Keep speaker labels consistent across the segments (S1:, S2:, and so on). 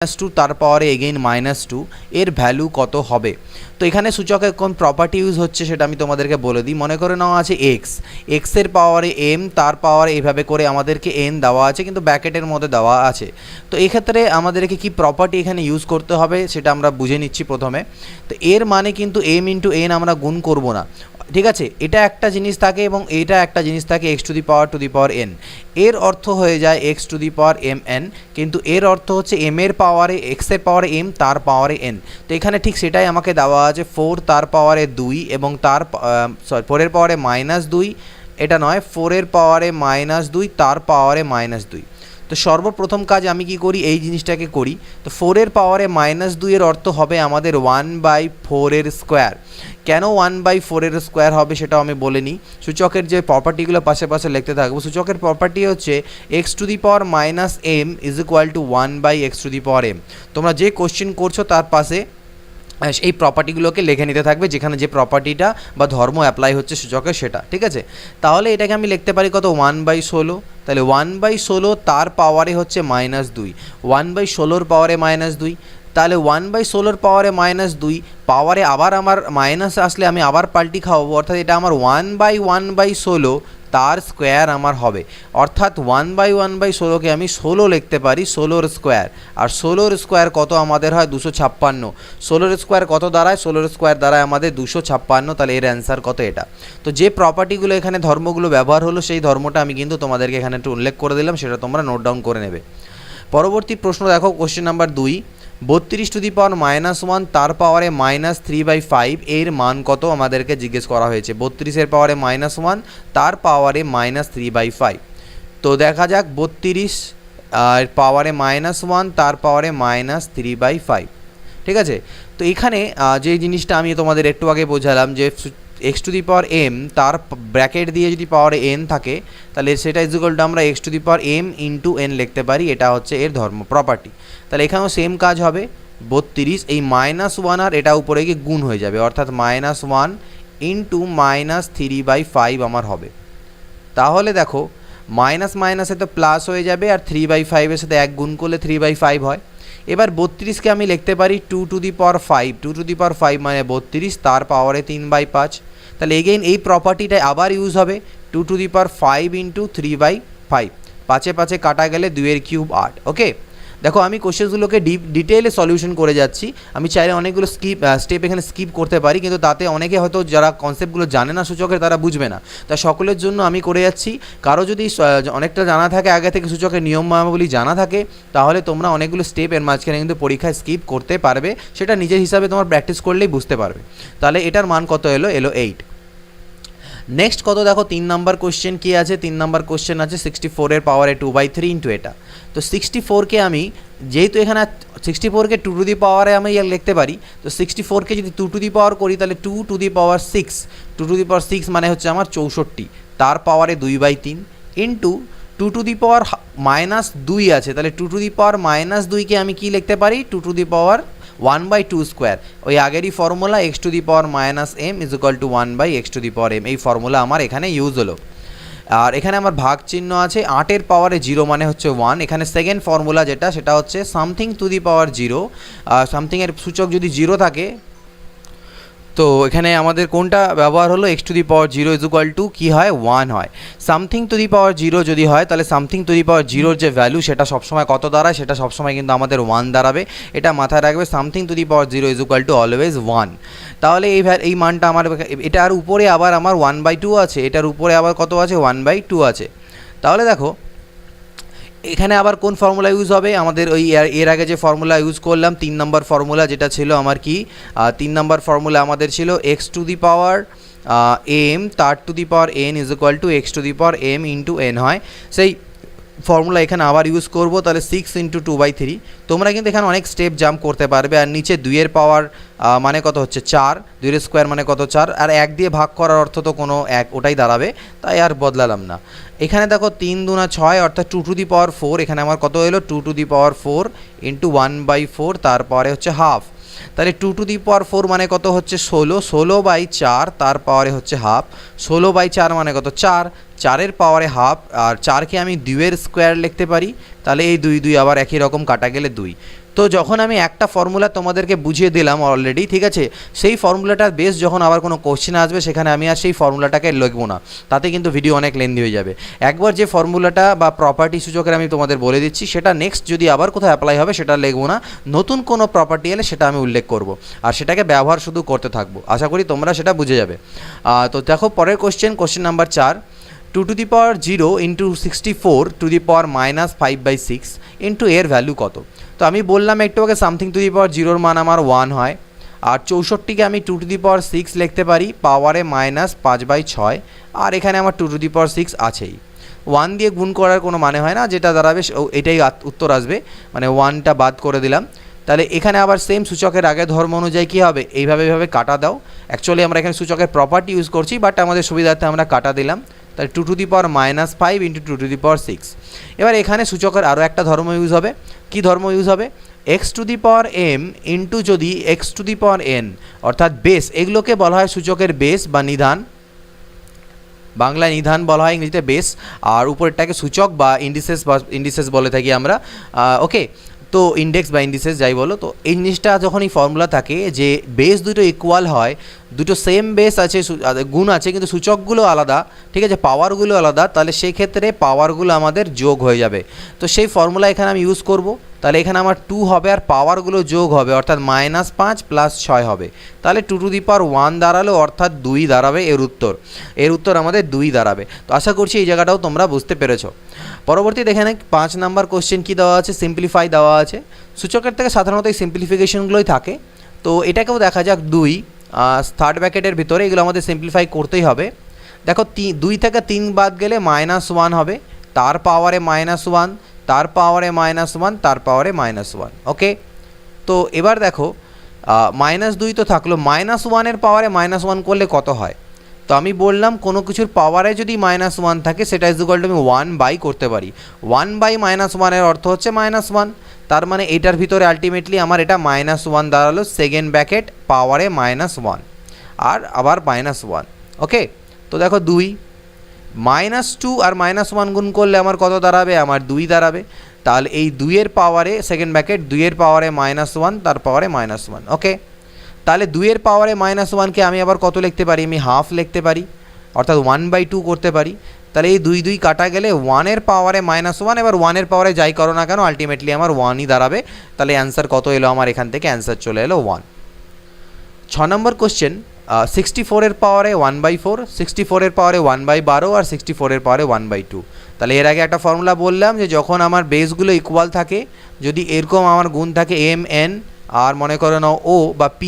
S1: -2 তার পাওয়ারে এগেইন -2 এর ভ্যালু কত হবে। তো এখানে সূচকের কোন প্রপার্টি ইউজ হচ্ছে সেটা আমি তোমাদেরকে বলে দিই। মনে করে নাও আছে এক্স এর পাওয়ারে এম তার পাওয়ারে এইভাবে করে আমাদেরকে এন দেওয়া আছে, কিন্তু ব্র্যাকেটের মধ্যে দেওয়া আছে। তো এক্ষেত্রে আমাদেরকে কি প্রপার্টি এখানে ইউজ করতে হবে সেটা আমরা বুঝে নিচ্ছি প্রথমে। তো এর মানে কিন্তু এম ইন্টু এন আমরা গুণ করব না, ঠিক আছে। এটা একটা জিনিস থাকে এবং এটা একটা জিনিস থাকে X to the power N. এর অর্থ হয়ে যায় X to the power M N, কিন্তু এর অর্থ হচ্ছে এম এর পাওয়ারে এক্সের পাওয়ারে এম তার পাওয়ারে এন। তো এখানে ঠিক সেটাই আমাকে দেওয়া আছে 4 তার পাওয়ারে 2 এবং তার 4 এর পাওয়ারে -2, এটা নয় 4 এর পাওয়ারে -2 তার পাওয়ারে -2। তো সর্বপ্রথম কাজ আমি কি করি, এই জিনিসটাকে করি। তো 4 এর পাওয়ারে -2 এর অর্থ হবে আমাদের 1/4 এর স্কোয়ার। কেন 1/4 এর স্কোয়ার হবে সেটাও আমি বলে নিই। সূচকের যে প্রপার্টিগুলো পাশে পাশে লিখতে থাকবো, সূচকের প্রপার্টি হচ্ছে x to the power -m is equal to 1/x to the power m। তোমরা যে কোশ্চেন করছো তার পাশে এই প্রপার্টিগুলোকে লিখে নিতে থাকবে, যেখানে যে প্রপার্টিটা বা ধর্ম অ্যাপ্লাই হচ্ছে সূচকের সেটা, ঠিক আছে। তাহলে এটাকে আমি লিখতে পারি কত, 1/16। তাহলে 1/16 তার পাওয়ারে হচ্ছে -2, 1/16 পাওয়ারে -2। তাহলে 1/16 পাওয়ারে -2 পাওয়ারে আবার আমার মাইনাস আসলে আমি আবার পাল্টি খাওয়াবো, অর্থাৎ এটা আমার 1/1/16 তার স্কোয়ার আমার হবে। অর্থাৎ 1/1/16কে আমি 16 লিখতে পারি, 16 স্কোয়ার। আর 16 স্কোয়ার কত আমাদের হয়, 256। 16 স্কোয়ার কত দাঁড়ায়, 16 স্কোয়ার দাঁড়ায় আমাদের 256। তাহলে এর অ্যান্সার কত এটা। তো যে প্রপার্টিগুলো এখানে ধর্মগুলো ব্যবহার হলো সেই ধর্মটা আমি কিন্তু তোমাদেরকে এখানে একটু উল্লেখ করে দিলাম, সেটা তোমরা নোট ডাউন করে নেবে। পরবর্তী প্রশ্ন দেখো, question number 2, 32 two the power -1 তার পাওয়ারে -3/5 এর মান কত আমাদেরকে জিজ্ঞেস করা হয়েছে। 32 এর পাওয়ারে -1 তার পাওয়ারে -3/5। তো দেখা যাক 32 আর পাওয়ারে -1 তার পাওয়ারে -3/5, ঠিক আছে। তো এখানে যে জিনিসটা আমি তোমাদের একটু আগে বোঝালাম যে x to the power M তার ব্র্যাকেট দিয়ে যদি পাওয়ারে এন থাকে তাহলে সেটা ইকুয়াল টু আমরা X to the power M into N লিখতে পারি। এটা হচ্ছে এর ধর্ম প্রপার্টি। তাহলে এখানেও সেম কাজ হবে, 32 এই -1 আর এটা উপরে গিয়ে গুণ হয়ে যাবে, অর্থাৎ -1 ইন্টু -3/5 আমার হবে। তাহলে দেখো মাইনাস মাইনাসে তো প্লাস হয়ে যাবে, আর 3/5 এর সাথে 1 গুণ করলে 3/5 হয়। এবার 32কে আমি লিখতে পারি 2 to the power 5, 2 to the পাওয়ার 5 মানে 32 তার পাওয়ারে 3/5। তাহলে এগেইন এই প্রপার্টিটা আবার ইউজ হবে, 2 টু দি পাওয়ার 5 ইন্টু 3/5, 5 5 কাটা গেলে 2 এর কিউব 8। ওকে, দেখো আমি কোশ্চেনগুলোকে ডিটেইলে সলিউশন করে যাচ্ছি। আমি চাইলে অনেকগুলো স্টেপ এখানে স্কিপ করতে পারি, কিন্তু তাতে অনেকে হয়তো যারা কনসেপ্টগুলো জানে না সূচকের তারা বুঝবে না। তা সকলের জন্য আমি করে যাচ্ছি। কারো যদি অনেকটা জানা থাকে, আগে থেকে সূচকের নিয়মাবলী জানা থাকে, তাহলে তোমরা অনেকগুলো স্টেপ এর মাঝখানে কিন্তু পরীক্ষায় স্কিপ করতে পারবে, সেটা নিজের হিসাবে তোমার প্র্যাকটিস করলেই বুঝতে পারবে। তাহলে এটার মান কত এলো 8। নেক্সট কত দেখো, 3 নম্বর কোশ্চেন কী আছে। 3 নম্বর কোশ্চেন আছে 64 এর পাওয়ারে 2/3 ইন্টু এটা। তো 64কে আমি যেহেতু এখানে 64কে 2 টু দি পাওয়ারে আমি লিখতে পারি, তো 64কে যদি 2 টু দি পাওয়ার করি তাহলে 2 to the power 6, 2 to the পাওয়ার 6 মানে হচ্ছে আমার 64 তার পাওয়ারে 2/3 ইন্টু 2 টু দি পাওয়ার -2 আছে, তাহলে 2 টু দি পাওয়ার -2কে আমি কি লিখতে পারি, 2 টু দি পাওয়ার 1/2 স্কোয়ার। ওই আগেরই formula x to the power -m is equal to 1/x to the power m, এই ফর্মুলা আমার এখানে ইউজ হলো। আর এখানে আমার ভাগ চিহ্ন আছে, 8 এর পাওয়ারে 0 মানে হচ্ছে 1। এখানে সেকেন্ড ফর্মুলা যেটা সেটা হচ্ছে সামথিং টু দি পাওয়ার 0। সামথিংয়ের সূচক যদি 0 থাকে, তো এখানে আমাদের কোনটা ব্যবহার হলো, x to the power 0 is equal to কী হয়, 1 হয়। সামথিং টু দি পাওয়ার 0 যদি হয় তাহলে সামথিং টু দি পাওয়ার 0-র যে ভ্যালু সেটা সবসময় কত দাঁড়ায়, সেটা সবসময় কিন্তু আমাদের 1 দাঁড়াবে। এটা মাথায় রাখবে, something to the power 0 is equal two always 1। তাহলে এই মানটা আমার, এটার উপরে আবার আমার 1/2 আছে, এটার উপরে আবার কত আছে, 1/2 আছে। তাহলে দেখো এখানে আবার কোন ফর্মুলা ইউজ হবে, আমাদের ওই এর আগে যে ফর্মুলা ইউজ করলাম 3 নম্বর ফর্মুলা, যেটা ছিল আমার কি 3 নম্বর ফর্মুলা আমাদের ছিল x to the power M তার to the power n is equal to x to the power M into n হয়। সেই ফর্মুলা এখানে আবার ইউজ করব, তাহলে 6 ইন্টু 2/3। তোমরা কিন্তু এখানে অনেক স্টেপ জাম্প করতে পারবে। আর নিচে 2 এর পাওয়ার মানে কত হচ্ছে 4, 2 এর স্কোয়ার মানে কত 4, আর 1 দিয়ে ভাগ করার অর্থ তো কোনো 1 ওটাই দাঁড়াবে, তাই আর বদলালাম না। এখানে দেখো 3 দুনা 6, অর্থাৎ 2 টু দি পাওয়ার 4। এখানে আমার কত এলো, 2 টু দি পাওয়ার 4 ইন্টু 1/4 তারপরে হচ্ছে হাফ। তাহলে 2 টু দি পাওয়ার 4 মানে কত হচ্ছে 16, 16/4 তার পাওয়ারে হচ্ছে হাফ। 16/4 মানে কত 4, 4-এর পাওয়ারে হাফ। আর 4কে আমি 2 এর স্কোয়ার লিখতে পারি, তাহলে এই 2 2 আবার একই রকম কাটা গেলে 2। তো যখন আমি একটা ফর্মুলা তোমাদেরকে বুঝিয়ে দিলাম অলরেডি, ঠিক আছে, সেই ফর্মুলাটার বেস যখন আবার কোনো কোশ্চেন আসবে সেখানে আমি আর সেই ফর্মুলাটাকে লিখবো না, তাতে কিন্তু ভিডিও অনেক লেন্দি হয়ে যাবে। একবার যে ফর্মুলাটা বা প্রপার্টি সূচকের আমি তোমাদের বলে দিচ্ছি, সেটা নেক্সট যদি আবার কোথাও অ্যাপ্লাই হবে সেটা লিখবো না, নতুন কোনো প্রপার্টি এলে সেটা আমি উল্লেখ করব আর সেটাকে ব্যবহার শুধু করতে থাকবো। আশা করি তোমরা সেটা বুঝে যাবে। তো দেখো পরের question number 4, 2 to the power 0 into 64 to the power minus 5/6 into এর ভ্যালু কত। তো আমি বললাম একটু আগে সামথিং টু দি পাওয়ার 0-র মান আমার 1 হয়, আর 64কে আমি 2 to the power 6 লিখতে পারি পাওয়ারে -5/6, আর এখানে আমার 2 to the power 6 আছেই। 1 দিয়ে গুণ করার কোনো মানে হয় না, যেটা দাঁড়াবে এটাই উত্তর আসবে, মানে 1টা বাদ করে দিলাম। তাহলে এখানে আবার সেম সূচকের আগে ধর্ম অনুযায়ী কী হবে, এইভাবে কাটা দাও। অ্যাকচুয়ালি আমরা এখানে সূচকের প্রপার্টি ইউজ করছি, বাট আমাদের সুবিধার্থে আমরা কাটা দিলাম। তাহলে 2 to the power -5 into 2 to the power 6। এবার এখানে সূচকের আরও একটা ধর্ম ইউজ হবে। কি ধর্ম ইউজ হবে, x to the power m into যদি x to the power n, অর্থাৎ বেস, এগুলোকে বলা হয় সূচকের বেস বা নিধান, বাংলায় নিধান বলা হয়, ইংরেজিতে বেস, আর উপরেরটাকে সূচক বা ইন্ডিসেস বলে থাকি আমরা। ওকে, তো ইন্ডেক্স বা ইন্ডিসেস যাই বলো। তো এই জিনিসটা যখন এই ফর্মুলা থাকে যে বেস দুটো ইকুয়াল হয়, দুটো সেম বেস আছে, গুণ আছে, কিন্তু সূচকগুলো আলাদা, ঠিক আছে, পাওয়ারগুলো আলাদা, তাহলে সেই ক্ষেত্রে পাওয়ারগুলো আমাদের যোগ হয়ে যাবে। তো সেই ফর্মুলা এখানে আমি ইউজ করব। তাহলে এখানে আমার 2 হবে আর পাওয়ারগুলো যোগ হবে, অর্থাৎ -5 + 6 হবে। তাহলে 2 to the power 1 দাঁড়ালো, অর্থাৎ 2 দাঁড়াবে এর উত্তর আমাদের 2 দাঁড়াবে। তো আশা করছি এই জায়গাটাও তোমরা বুঝতে পেরেছো। পরবর্তী দেখে নেই 5 নাম্বার কোশ্চেন কী দেওয়া আছে, সিম্পলিফাই দেওয়া আছে। সূচকের থেকে সাধারণত এই সিম্পলিফিকেশনগুলোই থাকে। তো এটাকেও দেখা যাক 2 থার্ড ব্র্যাকেটের ভিতরে, এগুলো আমাদের সিম্পলিফাই করতেই হবে। দেখো 2 থেকে 3 বাদ গেলে -1 হবে, তার পাওয়ারে -1, তার পাওয়ারে -1, তার পাওয়ারে -1। ওকে, তো এবার দেখো -2 তো থাকলো, -1-এর পাওয়ারে -1 করলে কত হয়। তো আমি বললাম কোনো কিছুর পাওয়ারে যদি -1 থাকে সেটা ইকুয়াল টু আমি 1/, করতে পারি। 1/-1-এর অর্থ হচ্ছে -1, তার মানে এটার ভিতরে আলটিমেটলি আমার এটা -1 দাঁড়ালো, সেকেন্ড ব্র্যাকেট পাওয়ারে -1 আর আবার -1। ওকে, তো দেখো 2 -2 আর -1 গুণ করলে আমার কত দাঁড়াবে, আমার 2 দাঁড়াবে। তাহলে এই 2-এর পাওয়ারে সেকেন্ড ব্র্যাকেট 2-এর পাওয়ারে -1, তার পাওয়ারে -1। ওকে, তাহলে 2-এর পাওয়ারে -1কে আমি আবার কত লিখতে পারি, আমি হাফ লিখতে পারি, অর্থাৎ 1/2 করতে পারি। তাহলে এই 2 কাটা গেলে 1-এর পাওয়ারে -1, এবার 1-এর পাওয়ারে যাই করো না কেন আলটিমেটলি আমার 1ই দাঁড়াবে। তাহলে অ্যান্সার কত এলো আমার, এখান থেকে অ্যান্সার চলে এলো 1। 6 নম্বর কোশ্চেন, 64-এর পাওয়ারে 1/4, 64-এর পাওয়ারে 1/12 আর 64-এর পাওয়ারে 1/2। তাহলে এর আগে একটা ফর্মুলা বললাম যে যখন আমার বেসগুলো ইকুয়াল থাকে, যদি এরকম আমার গুণ থাকে m n আর মনে করো নাও ও বা p,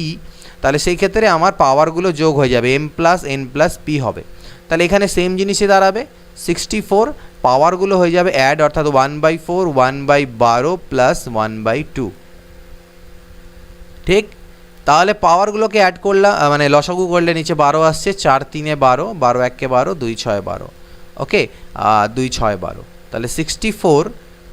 S1: তাহলে সেই ক্ষেত্রে আমার পাওয়ারগুলো যোগ হয়ে যাবে, m + n + p হবে। তাহলে এখানে সেম জিনিসই দাঁড়াবে, 64 পাওয়ারগুলো হয়ে যাবে অ্যাড, অর্থাৎ 1/4, 1/12 + 1/2। ঠিক, তাহলে পাওয়ারগুলোকে অ্যাড করলাম, মানে লসাগু করলে নিচে 12 আসছে, 4 3 12, 12 1 12, 2 6 12। ওকে, 2 6 12, তাহলে 64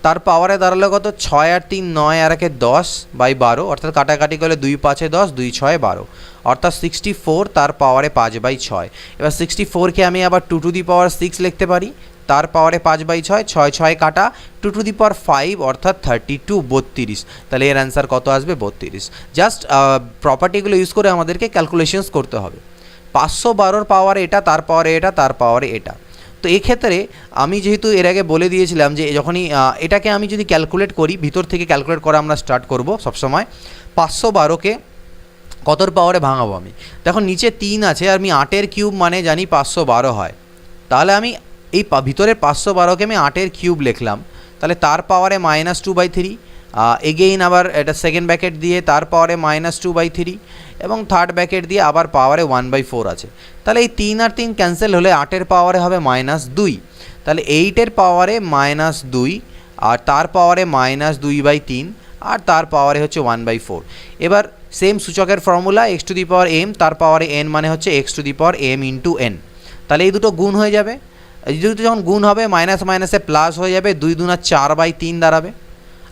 S1: তার পাওয়ারে দাঁড়ালো কত, 6 আর 3 9 আর 1 10/12, অর্থাৎ কাটাকাটি করলে 2 5 10, 2 6 12, অর্থাৎ 64 তার পাওয়ারে 5/6। এবার 64কে আমি আবার 2 to the power 6 লিখতে পারি, তার পাওয়ারে 5/6, 6 6 কাটা 2 to the power 5, অর্থাৎ 32, 32। তাহলে এর অ্যান্সার কত আসবে, 32। জাস্ট প্রপার্টিগুলো ইউজ করে আমাদেরকে ক্যালকুলেশনস করতে হবে। 512-র পাওয়ারে এটা, তার পাওয়ারে এটা, তার পাওয়ারে এটা। তো এক্ষেত্রে আমি যেহেতু এর আগে বলে দিয়েছিলাম যে যখনই এটাকে আমি যদি ক্যালকুলেট করি, ভিতর থেকে ক্যালকুলেট করা আমরা স্টার্ট করব সবসময়। 512কে কতর পাওয়ারে ভাঙাবো আমি, দেখো নিচে 3 আছে আর আমি 8-এর কিউব মানে জানি 512 হয়। তাহলে আমি এই ভিতরের 512কে আমি 8-এর কিউব লিখলাম, তাহলে তার পাওয়ারে -2/3, এগেইন আবার এটা সেকেন্ড ব্র্যাকেট দিয়ে তার পাওয়ারে -2/3 এবং থার্ড ব্র্যাকেট দিয়ে আবার পাওয়ারে 1/4 আছে। তাহলে এই 3 আর 3 ক্যান্সেল হলে 8-এর পাওয়ারে হবে -2, তাহলে 8-এর পাওয়ারে -2 আর তার পাওয়ারে -2/3 আর তার পাওয়ারে হচ্ছে 1/4। এবার সেম সূচকের formula, x to the power m, তার পাওয়ারে n মানে হচ্ছে x to the power m into n। তাহলে এই দুটো গুণ হয়ে যাবে, এই দুটো যখন গুণ হবে মাইনাস মাইনাসে প্লাস হয়ে যাবে, 2 2 4/3 দাঁড়াবে।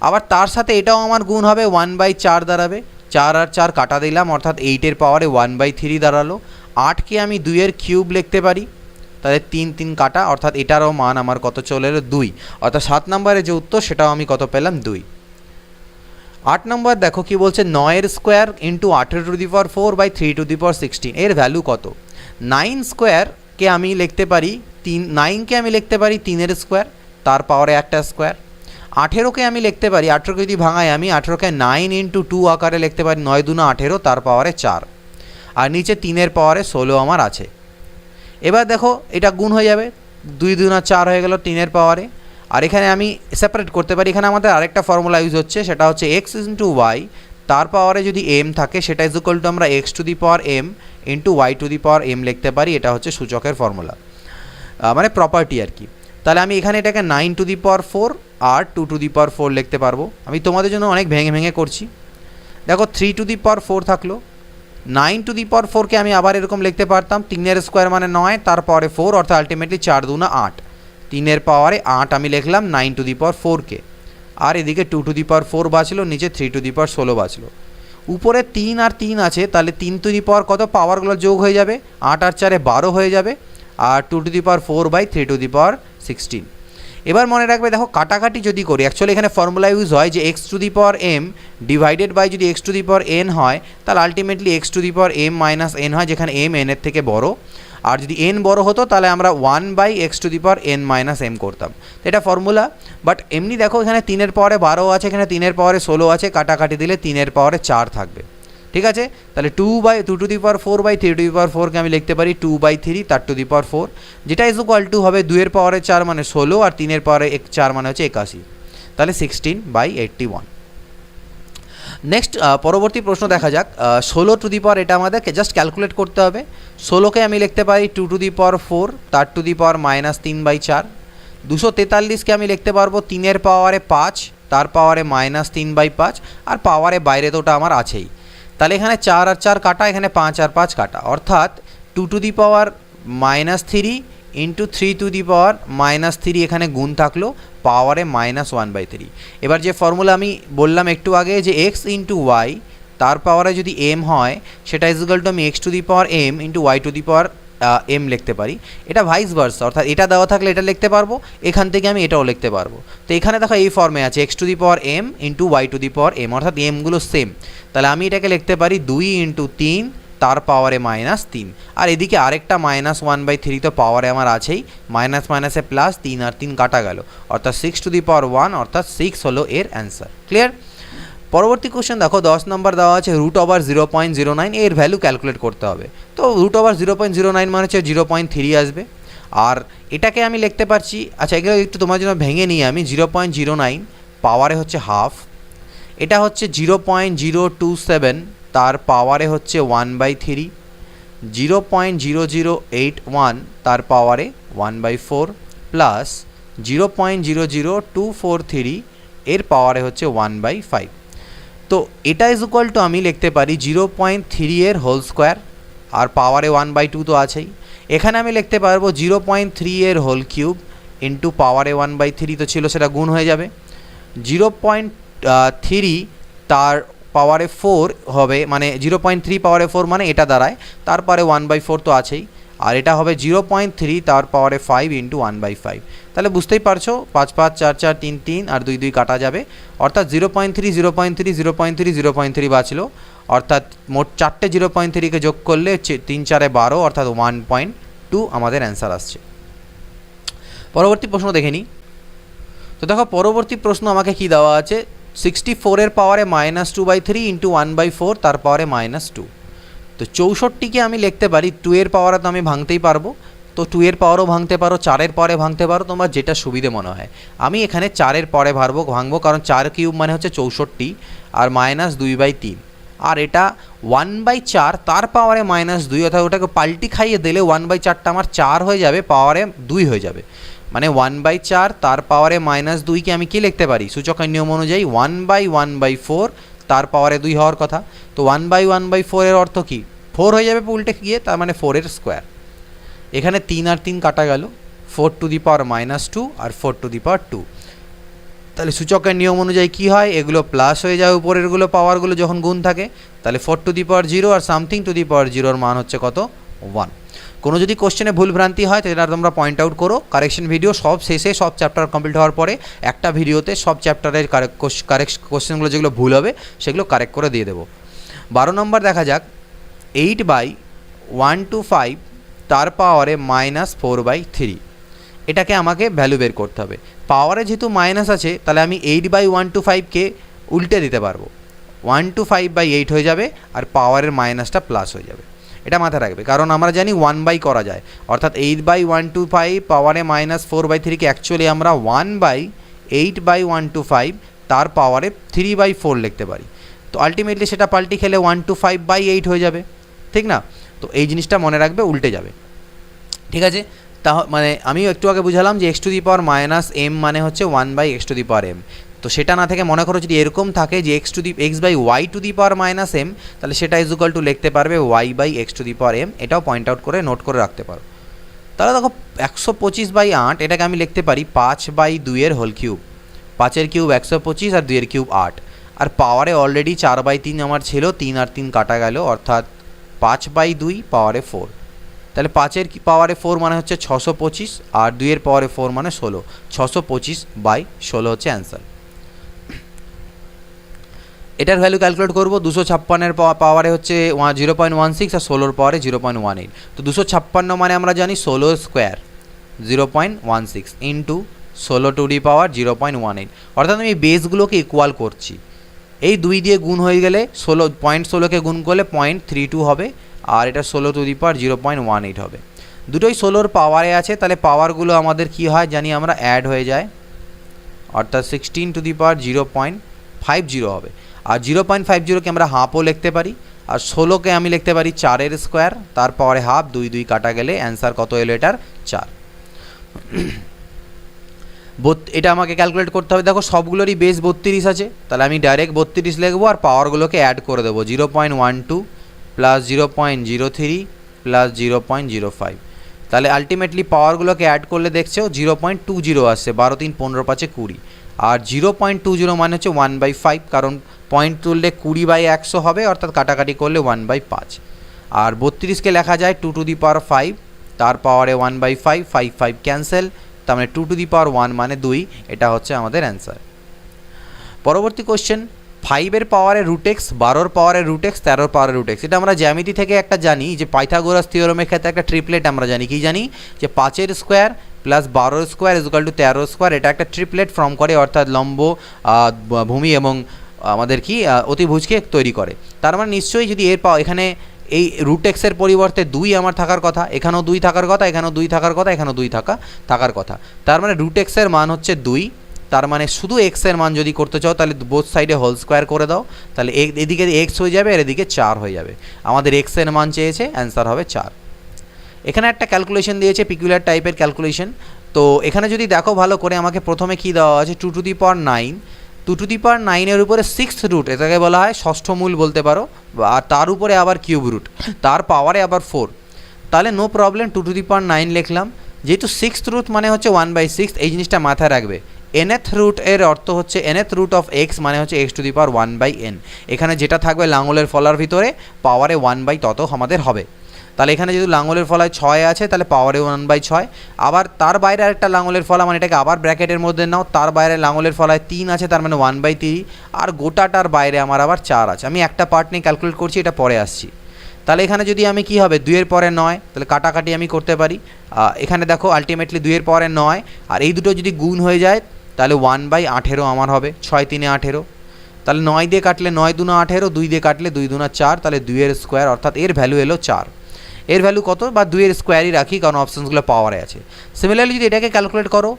S1: আবার তার সাথে এটাও আমার গুণ হবে, 1/4 দাঁড়াবে, 4 আর 4 কাটা দিলাম, অর্থাৎ 8-এর পাওয়ারে 1/3 দাঁড়ালো। 8কে আমি 2-এর কিউব লিখতে পারি, তাহলে 3 3 কাটা, অর্থাৎ এটারও মান আমার কত চলে এলো, 2। অর্থাৎ 7 নম্বরে যে উত্তর সেটাও আমি কত পেলাম, 2। 8 নম্বর দেখো কি বলছে, 9 স্কোয়ার ইন্টু 18⁴ বাই 3⁴16 এর ভ্যালু কত। 9 স্কোয়ারকে আমি লিখতে পারি 9কে আমি লিখতে পারি 3 স্কোয়ার তার পাওয়ারে একটা স্কোয়ার। 18কে আমি লিখতে পারি, 18কে যদি ভাঙাই আমি 18কে 9 ইন্টু 2 আকারে লিখতে পারি 9 2 18 তার পাওয়ারে 4, আর নিচে 3 পাওয়ারে 16 আমার আছে। এবার দেখো এটা গুণ হয়ে যাবে, 2 2 4 হয়ে গেল 3 পাওয়ারে। আর এখানে আমি সেপারেট করতে পারি, এখানে আমাদের আরেকটা ফর্মুলা ইউজ হচ্ছে, সেটা হচ্ছে এক্স ইন্টু ওয়াই তার পাওয়ারে যদি এম থাকে সেটা ইজ ইকুয়াল টু আমরা X to the power M into Y to the power M লিখতে পারি। এটা হচ্ছে সূচকের ফর্মুলা, মানে প্রপার্টি আর কি। তাহলে আমি এখানে এটাকে 9 two the power 4 R 2 to the power 4 লিখতে পারবো। আমি তোমাদের জন্য অনেক ভেঙে ভেঙে করছি। দেখো 3 টু দি পাওয়ার 4 থাকলো, 9 টু দি পাওয়ার 4কে আমি আবার এরকম লিখতে পারতাম 3 স্কোয়ার মানে 9 তার পাওয়ারে 4, অর্থাৎ আলটিমেটলি 4 2 8, 3 পাওয়ারে 8 আমি লিখলাম 9 টু দি পাওয়ার 4কে। আর এদিকে 2 টু দি পাওয়ার 4 বাঁচলো, নিচে 3 টু দি পাওয়ার 16 বাঁচলো। উপরে 3 আর 3 আছে, তাহলে 3 টু দি পাওয়ার কত পাওয়ারগুলো যোগ হয়ে যাবে, 8 আর 4 12 হয়ে যাবে, আর 2 to the power 4 by 3 to the power 16। এবার মনে রাখবে দেখো কাটাকাটি যদি করি, অ্যাকচুয়ালি এখানে ফর্মুলা ইউজ হয় যে x to the power m divided by যদি x to the power N হয়, তাহলে ultimately x to the power m minus n হয়, যেখানে এম এনের থেকে বড়। আর যদি এন বড় হতো তাহলে আমরা 1 by X to the power N minus M করতাম। এটা ফর্মুলা, বাট এমনি দেখো এখানে 3 পাওয়ারে 12 আছে, এখানে 3 পাওয়ারে 16 আছে, কাটাকাটি দিলে 3 পাওয়ারে 4 থাকবে। ঠিক আছে, তাহলে 2 to the power 4 by 3 to the power 4কে আমি লিখতে পারি 2/3 তার টু দি পাওয়ার 4, যেটা ইজ ইকুয়াল টু হবে 2 পাওয়ারে 4 মানে 16 আর 3 পাওয়ারে 4 মানে হচ্ছে 81, তাহলে 16/81। নেক্সট পরবর্তী প্রশ্ন দেখা যাক। 16 টু দি পাওয়ার, এটা আমাদেরকে জাস্ট ক্যালকুলেট করতে হবে। 16কে আমি লিখতে পারি 2 টু দি পাওয়ার 4 তার টু দি পাওয়ার -3/4। 243কে আমি লিখতে পারবো 3 পাওয়ারে 5 তার পাওয়ারে -3/5, আর পাওয়ারে বাইরে তো ওটা আমার আছেই। তাহলে এখানে 4 আর 4 কাটা, এখানে 5 আর 5 কাটা, অর্থাৎ 2 to the power -3 into 3 to the power -3 এখানে গুণ থাকলো পাওয়ারে -1/3। এবার যে ফর্মুলা আমি বললাম একটু আগে যে এক্স ইন্টু ওয়াই তার পাওয়ারে যদি এম হয়, সেটা ইজ ইকুয়াল টু আমি x to the power M into Y to the power M লিখতে পারি। এটা ভাইস ভার্সা, অর্থাৎ এটা দেওয়া থাকলে এটা লিখতে পারবো, এখান থেকে আমি এটাও লিখতে পারবো। তো এখানে দেখো এই ফর্মে আছে X to the power M into Y to the power M, অর্থাৎ এমগুলো সেম। তাহলে আমি এটাকে লিখতে পারি 2 ইন্টু 3 তার পাওয়ারে -3, আর এদিকে আরেকটা -1/3 তো পাওয়ারে আমার আছেই, মাইনাস মাইনাসে প্লাস, 3 আর 3 কাটা গেল, অর্থাৎ 6 টু দি পাওয়ার 1, অর্থাৎ 6 হলো এর অ্যান্সার। ক্লিয়ার? পরবর্তী কোশ্চেন দেখো 10 নম্বর দেওয়া আছে √0.09, এর ভ্যালু ক্যালকুলেট করতে হবে। তো √0.09 মানে হচ্ছে 0.3 আসবে, আর এটাকে আমি লিখতে পারছি, আচ্ছা এগুলো একটু তোমার জন্য ভেঙে নিই আমি। 0.09 পাওয়ারে হচ্ছে হাফ, এটা হচ্ছে 0.027 তার পাওয়ারে হচ্ছে 1/3, 0.0081 তার পাওয়ারে 1/4 প্লাস 0.00243 এর পাওয়ারে হচ্ছে 1/5। তো এটা ইজ ইকুয়াল টু আমি লিখতে পারি 0.3 এর হোল স্কোয়ার, আর পাওয়ারে 1/2 তো আছেই। এখানে আমি লিখতে পারবো 0.3 এর হোল কিউব ইন্টু পাওয়ারে 1/3 তো ছিল, সেটা গুণ হয়ে যাবে। 0.3 তার পাওয়ারে 4 হবে, মানে 0.3 পাওয়ারে 4 মানে এটা দাঁড়ায়, তারপরে 1/4 তো আছেই, আর এটা হবে 0.3 তার পাওয়ারে 5 ইন্টু 1/5। তাহলে বুঝতেই পারছো 5 5 4 4 3 3 আর 2 2 কাটা যাবে, অর্থাৎ 0.3 0.3 0.3 0.3 বাঁচলো, অর্থাৎ মোট 4টে 0.3কে যোগ করলে 3 4 12, অর্থাৎ 1.2 আমাদের অ্যান্সার আসছে। পরবর্তী প্রশ্ন দেখে নিই। তো দেখো পরবর্তী প্রশ্ন আমাকে কি দেওয়া আছে, 64 এর পাওয়ারে -2/3 ইন্টু 1/4 তার পাওয়ারে -2। তো 64কে আমি লিখতে পারি 2 এর পাওয়ারে, তো আমি ভাঙতেই পারবো, তো 2 এর পাওয়ারও ভাঙতে পারো, 4 এর পাওয়ারে ভাঙতে পারো, তোমার যেটা সুবিধে মনে হয়। আমি এখানে 4 এর পাওয়ারে ভাঙবো, কারণ 4 কিউব মানে হচ্ছে 64 আর -2/3, আর এটা 1/4 তার পাওয়ারে -2, অর্থাৎ ওটাকে পাল্টি খাইয়ে দিলে 1/4টা আমার 4 হয়ে যাবে, পাওয়ারে 2 হয়ে যাবে, মানে 1/4 তার পাওয়ারে -2কে আমি কি লিখতে পারি সূচকের নিয়ম অনুযায়ী 1/1/4 তার পাওয়ারে 2 হওয়ার কথা। তো 1/1/4 এর অর্থ কি, 4 হয়ে যাবে উল্টে গিয়ে, তার মানে 4 এর স্কোয়ার। এখানে 3 আর 3 কাটা গেল, 4 to the power -2 R 4 to the power 2। তাহলে সূচকের নিয়ম অনুযায়ী কি হয়, এগুলো প্লাস হয়ে যায় উপরেরগুলো পাওয়ারগুলো যখন গুণ থাকে, তাহলে 4 টু দি পাওয়ার 0 আর সামথিং টু দি পাওয়ার 0 এর মান হচ্ছে কত, 1। কোনো যদি কোশ্চেনে ভুলভ্রান্তি হয় সেটা তোমরা পয়েন্ট আউট করো। কারেকশন ভিডিও সব শেষে, সব চ্যাপ্টার কমপ্লিট হওয়ার পরে একটা ভিডিওতে সব চ্যাপ্টারের কোশ্চেনগুলো যেগুলো ভুল হবে সেগুলো কারেক্ট করে দিয়ে দেবো। 12 নম্বর দেখা যাক, 8/125 তার পাওয়ারে -4/3, এটাকে আমাকে ভ্যালু বের করতে হবে। পাওয়ারে যেহেতু মাইনাস আছে তাহলে আমি 8/125কে উল্টে দিতে পারবো, 125/8 হয়ে যাবে আর পাওয়ারের মাইনাসটা প্লাস হয়ে যাবে। এটা মাথায় রাখবে, কারণ আমরা জানি 1 করা যায়, অর্থাৎ 8/125 পাওয়ারে -4/3কে অ্যাকচুয়ালি আমরা 1/8/125 তার পাওয়ারে 3/4 লিখতে পারি। তো আলটিমেটলি সেটা পাল্টি খেলে 125/8 হয়ে যাবে, ঠিক না? তো এই জিনিসটা মনে রাখবে, উল্টে যাবে, ঠিক আছে? তা মানে আমি একটু আগে বুঝালাম যে x⁻m মানে হচ্ছে 1/x⁻m। তো সেটা না থেকে মনে করো যদি এরকম থাকে যে x/y⁻m, তাহলে সেটা ইজুকাল টু লিখতে পারবে y/x⁻m। এটাও পয়েন্ট আউট করে নোট করে রাখতে পারো। তাহলে দেখো 125/8 এটাকে আমি লিখতে পারি 5/2 এর হোল কিউব। 5-এর কিউব 125 আর 2-এর কিউব 8, আর পাওয়ারে অলরেডি 4/3 আমার ছিল, 3 আর 3 কাটা গেল, অর্থাৎ 5/2 পাওয়ারে 4। তাহলে 5-এর পাওয়ারে 4 মানে হচ্ছে 625, আর 2-এর পাওয়ারে 4 মানে 16। 625/16 হচ্ছে অ্যান্সার। এটার ভ্যালু ক্যালকুলেট করবো। 256-এর পাওয়ারে হচ্ছে 0.16 আর 16-র পাওয়ারে 0.18। তো 256 মানে আমরা জানি 16 স্কোয়ার 0.16 ইন্টু 16 টু দি পাওয়ার 0.18, অর্থাৎ আমি বেসগুলোকে ইকুয়াল করছি। এই 2 দিয়ে গুণ হয়ে গেলে 0.16কে গুণ করলে 0.32 হবে, আর এটা 16 টু দি পাওয়ার 0.18 হবে। দুটোই 16-র পাওয়ারে আছে, তাহলে পাওয়ারগুলো আমাদের কি হয় জানি আমরা, অ্যাড হয়ে যায়, অর্থাৎ 16 টু দি পাওয়ার 0.50 হবে। আর 0.50কে আমরা হাফও লিখতে পারি, আর 16কে আমি লিখতে পারি 4-এর স্কোয়ার, তার পাওয়ারে হাফ, 2 কাটা গেলে অ্যান্সার কত এলো এটার? 4। এটা আমাকে ক্যালকুলেট করতে হবে। দেখো সবগুলোরই বেস 32 আছে, তাহলে আমি ডাইরেক্ট 32 লিখবো আর পাওয়ারগুলোকে অ্যাড করে দেবো, 0.12 প্লাস 0.03 প্লাস 0.05। তাহলে আলটিমেটলি পাওয়ারগুলোকে অ্যাড করলে দেখছো 0.20 আসছে, 12 3 15 5 20, আর 0.20 মানে হচ্ছে 1/5, কারণ পয়েন্ট তুললে 20/100 হবে, অর্থাৎ কাটাকাটি করলে 1/5। আর 32কে লেখা যায় 2 টু দি পাওয়ার 5 তার পাওয়ারে 1/5, 5 5 ক্যান্সেল, তার মানে 2 টু দি পাওয়ার 1 মানে 2। এটা হচ্ছে আমাদের অ্যান্সার। পরবর্তী কোশ্চেন, 5-এর পাওয়ারে √x, 12-র পাওয়ারে √x, 13-র পাওয়ারে √x। এটা আমরা জ্যামিতি থেকে একটা জানি যে পাইথাগোরাস থিওরেমের ক্ষেত্রে একটা ট্রিপলেট আমরা জানি, কি জানি যে 5-এর স্কোয়ার প্লাস 12-র স্কোয়ার ইজুকাল টু 13-র স্কোয়ার। এটা একটা ট্রিপলেট ফর্ম করে, অর্থাৎ লম্ব, ভূমি এবং আমাদের কি অতিভুজকে তৈরি করে। তার মানে নিশ্চয়ই যদি এখানে এই √x-এর পরিবর্তে 2 আমার থাকার কথা, এখানেও 2 থাকার কথা, এখানেও 2 থাকার কথা, এখানেও 2 থাকার কথা। তার মানে √x-এর মান হচ্ছে 2। তার মানে শুধু x-এর মান যদি করতে চাও তাহলে বোথ সাইডে হোল স্কোয়ার করে দাও, তাহলে এদিকে x হয়ে যাবে আর এদিকে 4 হয়ে যাবে। আমাদের x-এর মান চেয়েছে, অ্যান্সার হবে 4। এখানে একটা ক্যালকুলেশন দিয়েছে, পিকুলার টাইপের ক্যালকুলেশন। তো এখানে যদি দেখো ভালো করে, আমাকে প্রথমে কি দেওয়া আছে, 2 to the power 9, 2 to the পাওয়ার 9-এর উপরে 6th রুট, এটাকে বলা হয় ষষ্ঠ মূল বলতে পারো, আর তার উপরে আবার কিউব রুট, তার পাওয়ারে আবার 4। তাহলে নো প্রবলেম, 2 টু দি পাওয়ার 9 লিখলাম। যেহেতু 6th রুট মানে হচ্ছে 1/6, এই জিনিসটা মাথায় রাখবে। nth রুট এর অর্থ হচ্ছে nth রুট অফ x মানে হচ্ছে x to the power 1/n। এখানে যেটা থাকবে লাঙলের ফলার ভিতরে পাওয়ারে 1/, তত আমাদের হবে। তাহলে এখানে যেহেতু লাঙলের ফলায় 6 আছে, তাহলে পাওয়ারে 1/6। আবার তার বাইরে আরেকটা লাঙলের ফলা, মানে এটাকে আবার ব্র্যাকেটের মধ্যে নাও, তার বাইরে লাঙলের ফলায় 3 আছে, তার মানে 1/3, আর গোটাটার বাইরে আমার আবার 4 আছে। আমি একটা পার্ট নিয়ে ক্যালকুলেট করছি, এটা পরে আসছি। তাহলে এখানে যদি আমি কি হবে, 2-এর পরে 9, তাহলে কাটাকাটি আমি করতে পারি। এখানে দেখো আলটিমেটলি 2-এর পরে 9, আর এই দুটো যদি গুণ হয়ে যায় তাহলে 1/18 আমার হবে, 6 3 18। তাহলে 9 দিয়ে কাটলে 9 2 18, 2 দিয়ে কাটলে 2 2 4, তাহলে 2-এর স্কোয়ার, অর্থাৎ এর ভ্যালু এলো 4। এর ভ্যালু কত, বা 2-এর স্কোয়ারই রাখি, কারণ অপশানসগুলো পাওয়ারে আছে। সিমিলারলি যদি এটাকে ক্যালকুলেট করো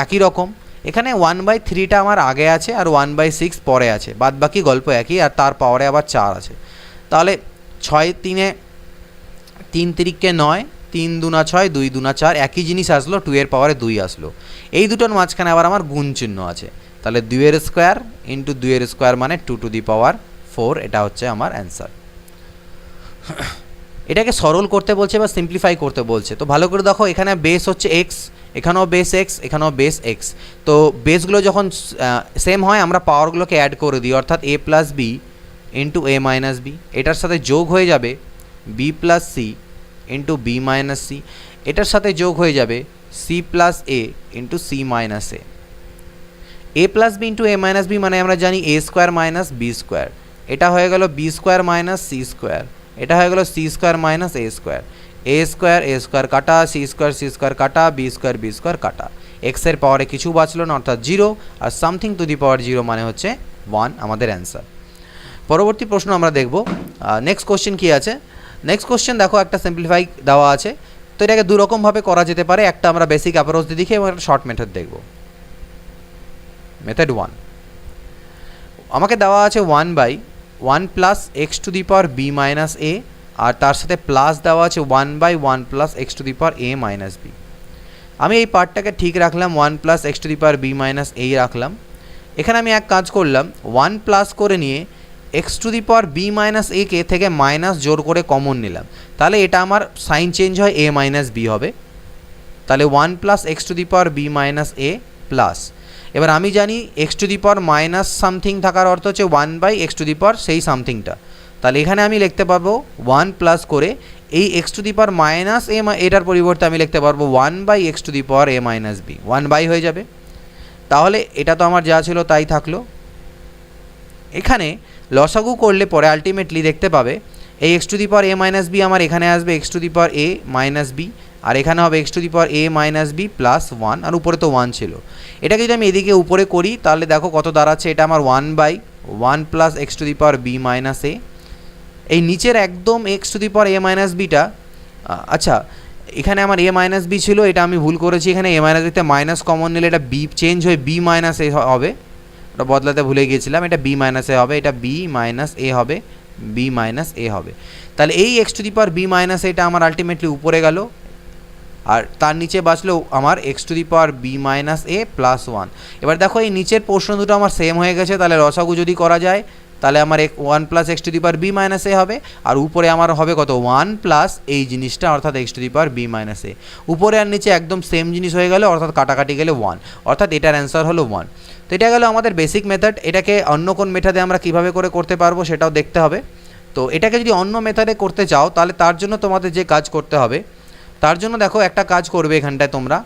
S1: একই রকম, এখানে 1/3টা আমার আগে আছে আর 1/6 পরে আছে, বাদ বাকি গল্প একই, আর তার পাওয়ারে আবার 4 আছে। তাহলে 6 3 3 3কে 9, 3 2 6, 2 2 4, একই জিনিস আসলো, 2-এর পাওয়ারে 2 আসলো। এই দুটোর মাঝখানে আবার আমার গুণ চিহ্ন আছে, তাহলে 2-এর স্কোয়ার ইন্টু 2-এর স্কোয়ার মানে 2 টু দি পাওয়ার 4। এটা হচ্ছে আমার অ্যান্সার। এটাকে সরল করতে বলছে বা সিম্পলিফাই করতে বলছে। তো ভালো করে দেখো, এখানে বেস হচ্ছে x, এখানেও বেস x, এখানেও বেস x। তো বেসগুলো যখন সেম হয় আমরা পাওয়ারগুলোকে অ্যাড করে দিই, অর্থাৎ a plus B into a minus B, এটার সাথে যোগ হয়ে যাবে b plus C into B minus C, এটার সাথে যোগ হয়ে যাবে C plus A into C minus A plus B into A minus B মানে আমরা জানি A square minus B square, এটা হয়ে গেল B square minus C square, এটা হয়ে গেল C square minus A square কাটা, সি স্কোয়ার কাটা, বি স্কোয়ার কাটা, এক্সের পাওয়ারে কিছু বাঁচলো না অর্থাৎ 0, আর সামথিং টু দি পাওয়ার 0 মানে হচ্ছে 1 আমাদের অ্যান্সার। পরবর্তী প্রশ্ন আমরা দেখব। নেক্সট কোশ্চেন কী আছে, নেক্সট কোশ্চেন দেখো একটা সিম্পলিফাই দেওয়া আছে, তো এটাকে দুরকমভাবে করা যেতে পারে, একটা আমরা বেসিক অ্যাপ্রোচ দিয়ে দেখি এবং একটা শর্ট মেথড দেখব। মেথড 1 আমাকে দেওয়া আছে 1/1 plus x to the power B minus a, আর তার সাথে প্লাস দেওয়া আছে 1/1 plus x to the power a minus b. আমি এই পার্টটাকে ঠিক রাখলাম, 1 plus x to the power B minus এই রাখলাম। এখানে আমি এক কাজ করলাম, 1 প্লাস করে নিয়ে x to the power B minus a কে থেকে মাইনাস জোর করে কমন নিলাম, তাহলে এটা আমার সাইন চেঞ্জ হয় এ মাইনাস বি হবে, তাহলে 1 plus x to the power B minus A plus, এবার আমি জানি X to the power minus something থাকার অর্থ হচ্ছে 1/x টু দি পাওয়ার সেই সামথিংটা, তাহলে এখানে আমি লিখতে পারবো 1 প্লাস করে এই x to the power minus a, এটার পরিবর্তে আমি লিখতে পারবো 1/x to the power a minus b, 1 হয়ে যাবে। তাহলে এটা তো আমার যা ছিল তাই থাকলো। এখানে লসাগু করলে পরে আলটিমেটলি দেখতে পাবে এই x to the power a minus b আমার এখানে আসবে x to the power a minus b, আর এখানে হবে x to the power a minus b plus 1, আর উপরে তো 1 ছিল। এটাকে যদি আমি এদিকে উপরে করি তাহলে দেখো কত দাঁড়াচ্ছে, এটা আমার 1/1 plus x to the power B minus a, এই নিচের একদম x to the power a minus বিটা, আচ্ছা এখানে আমার এ মাইনাস বি ছিল, এটা আমি ভুল করেছি, এখানে এ মাইনাস বিতে মাইনাস কমন নিলে এটা বি চেঞ্জ হয়ে বি মাইনাস এ হবে, ওটা বদলাতে ভুলে গিয়েছিলাম, এটা বি মাইনাস এ হবে, এটা বি মাইনাস এ হবে, বি মাইনাস এ হবে। তাহলে এই x to the power B minus এটা আমার আলটিমেটলি উপরে গেল, আর তার নিচে বাঁচলো আমার X to the power B minus A plus 1। এবার দেখো এই নিচের পোর্শন দুটো আমার সেম হয়ে গেছে, তাহলে রসাগু যদি করা যায় তাহলে আমার 1 plus x to the power B minus a হবে, আর উপরে আমার হবে কত 1 প্লাস এই জিনিসটা অর্থাৎ x to the power B minus a, উপরে আর নিচে একদম সেম জিনিস হয়ে গেল অর্থাৎ কাটাকাটি গেলে 1, অর্থাৎ এটার অ্যান্সার হলো 1। তো এটা গেল আমাদের বেসিক মেথড। এটাকে অন্য কোন মেথডে আমরা কীভাবে করে করতে পারবো সেটাও দেখতে হবে। তো এটাকে যদি অন্য মেথডে করতে চাও তাহলে তার জন্য তোমাদের যে কাজ করতে হবে, তার জন্য দেখো একটা কাজ করবে, এখানটায় তোমরা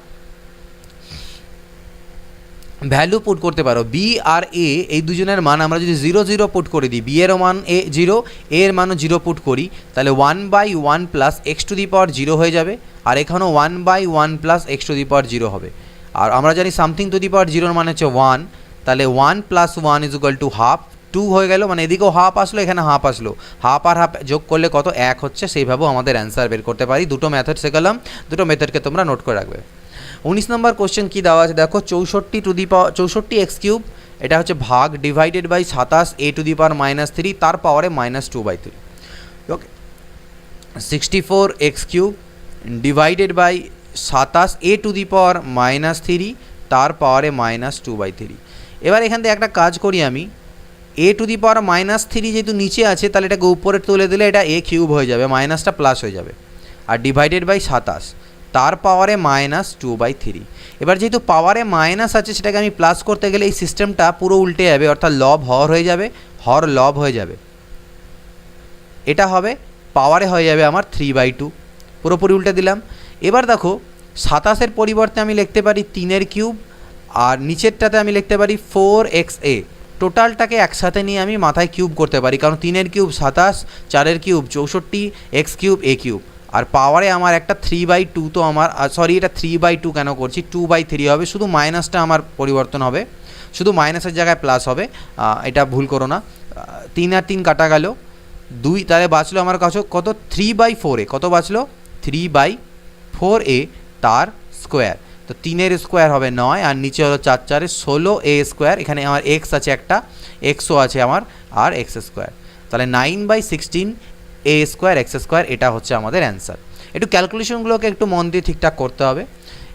S1: ভ্যালু পুট করতে পারো, বি আর এ এই দুজনের মান আমরা যদি 0 0 পুট করে দিই, বি এর মান এ 0, এ এর মানও 0 পুট করি, তাহলে 1/1 plus x to the power 0 হয়ে যাবে, আর এখানেও 1/1 plus x to the power 0 হবে। আর আমরা জানি সামথিং টু দি পাওয়ার 0 মানে হচ্ছে 1, তাহলে 1 plus 1 is equal to half, 2 হয়ে গেল, মানে এদিকেও হাফ আসলো এখানে হাফ আসলো, হাফ আর হাফ যোগ করলে কত 1 হচ্ছে, সেইভাবেও আমাদের অ্যান্সার বের করতে পারি। দুটো মেথড শেখালাম, দুটো মেথডকে তোমরা নোট করে রাখবে। 19 নম্বর কোশ্চেন কী দেওয়া আছে দেখো, 64 এটা হচ্ছে ভাগ ডিভাইডেড বাই 27 এ টু দি পাওয়ার -3 তার পাওয়ারে -2/3, ওকে 64 ডিভাইডেড বাই 27 এ টু দি পাওয়ার -3 তার পাওয়ারে -2/3। এবার এখান থেকে একটা কাজ করি আমি, এ টু দি পাওয়ার -3 যেহেতু নিচে আছে তাহলে এটাকে উপরে তুলে দিলে এটা এ কিউব হয়ে যাবে, মাইনাসটা প্লাস হয়ে যাবে, আর ডিভাইডেড বাই 27 তার পাওয়ারে -2/3। এবার যেহেতু পাওয়ারে মাইনাস আছে সেটাকে আমি প্লাস করতে গেলে এই সিস্টেমটা পুরো উল্টে যাবে, অর্থাৎ লব হর হয়ে যাবে, হর লব হয়ে যাবে, এটা হবে পাওয়ারে হয়ে যাবে আমার 3/2, পুরোপুরি উল্টে দিলাম। এবার দেখো 27-এর পরিবর্তে আমি লিখতে পারি 3 কিউব, আর নিচেরটাতে আমি লিখতে পারি 4xa, টোটালটাকে একসাথে নিয়ে আমি মাথায় কিউব করতে পারি, কারণ 3 কিউব 27, 4 কিউব 64, এক্স কিউব এ কিউব, আর পাওয়ারে আমার একটা 3/2, তো আমার সরি এটা 3/2 কেন করছি, 2/3 হবে, শুধু মাইনাসটা আমার পরিবর্তন হবে, শুধু মাইনাসের জায়গায় প্লাস হবে, এটা ভুল করো না। 3 আর 3 কাটা গেল 2, তাহলে বাঁচলো আমার কাছে কত 3/4a, কত বাঁচলো 3/4a তার স্কোয়ার, তো 3-এর স্কোয়ার হবে 9, আর নিচে হলো 4 4 16a স্কোয়ার, এখানে আমার এক্স আছে একটা, এক্সও আছে আমার, আর এক্স স্কোয়ার, তাহলে 9/16a স্কোয়ার এক্স স্কোয়ার, এটা হচ্ছে আমাদের অ্যান্সার। একটু ক্যালকুলেশনগুলোকে একটু মন দিয়ে ঠিকঠাক করতে হবে।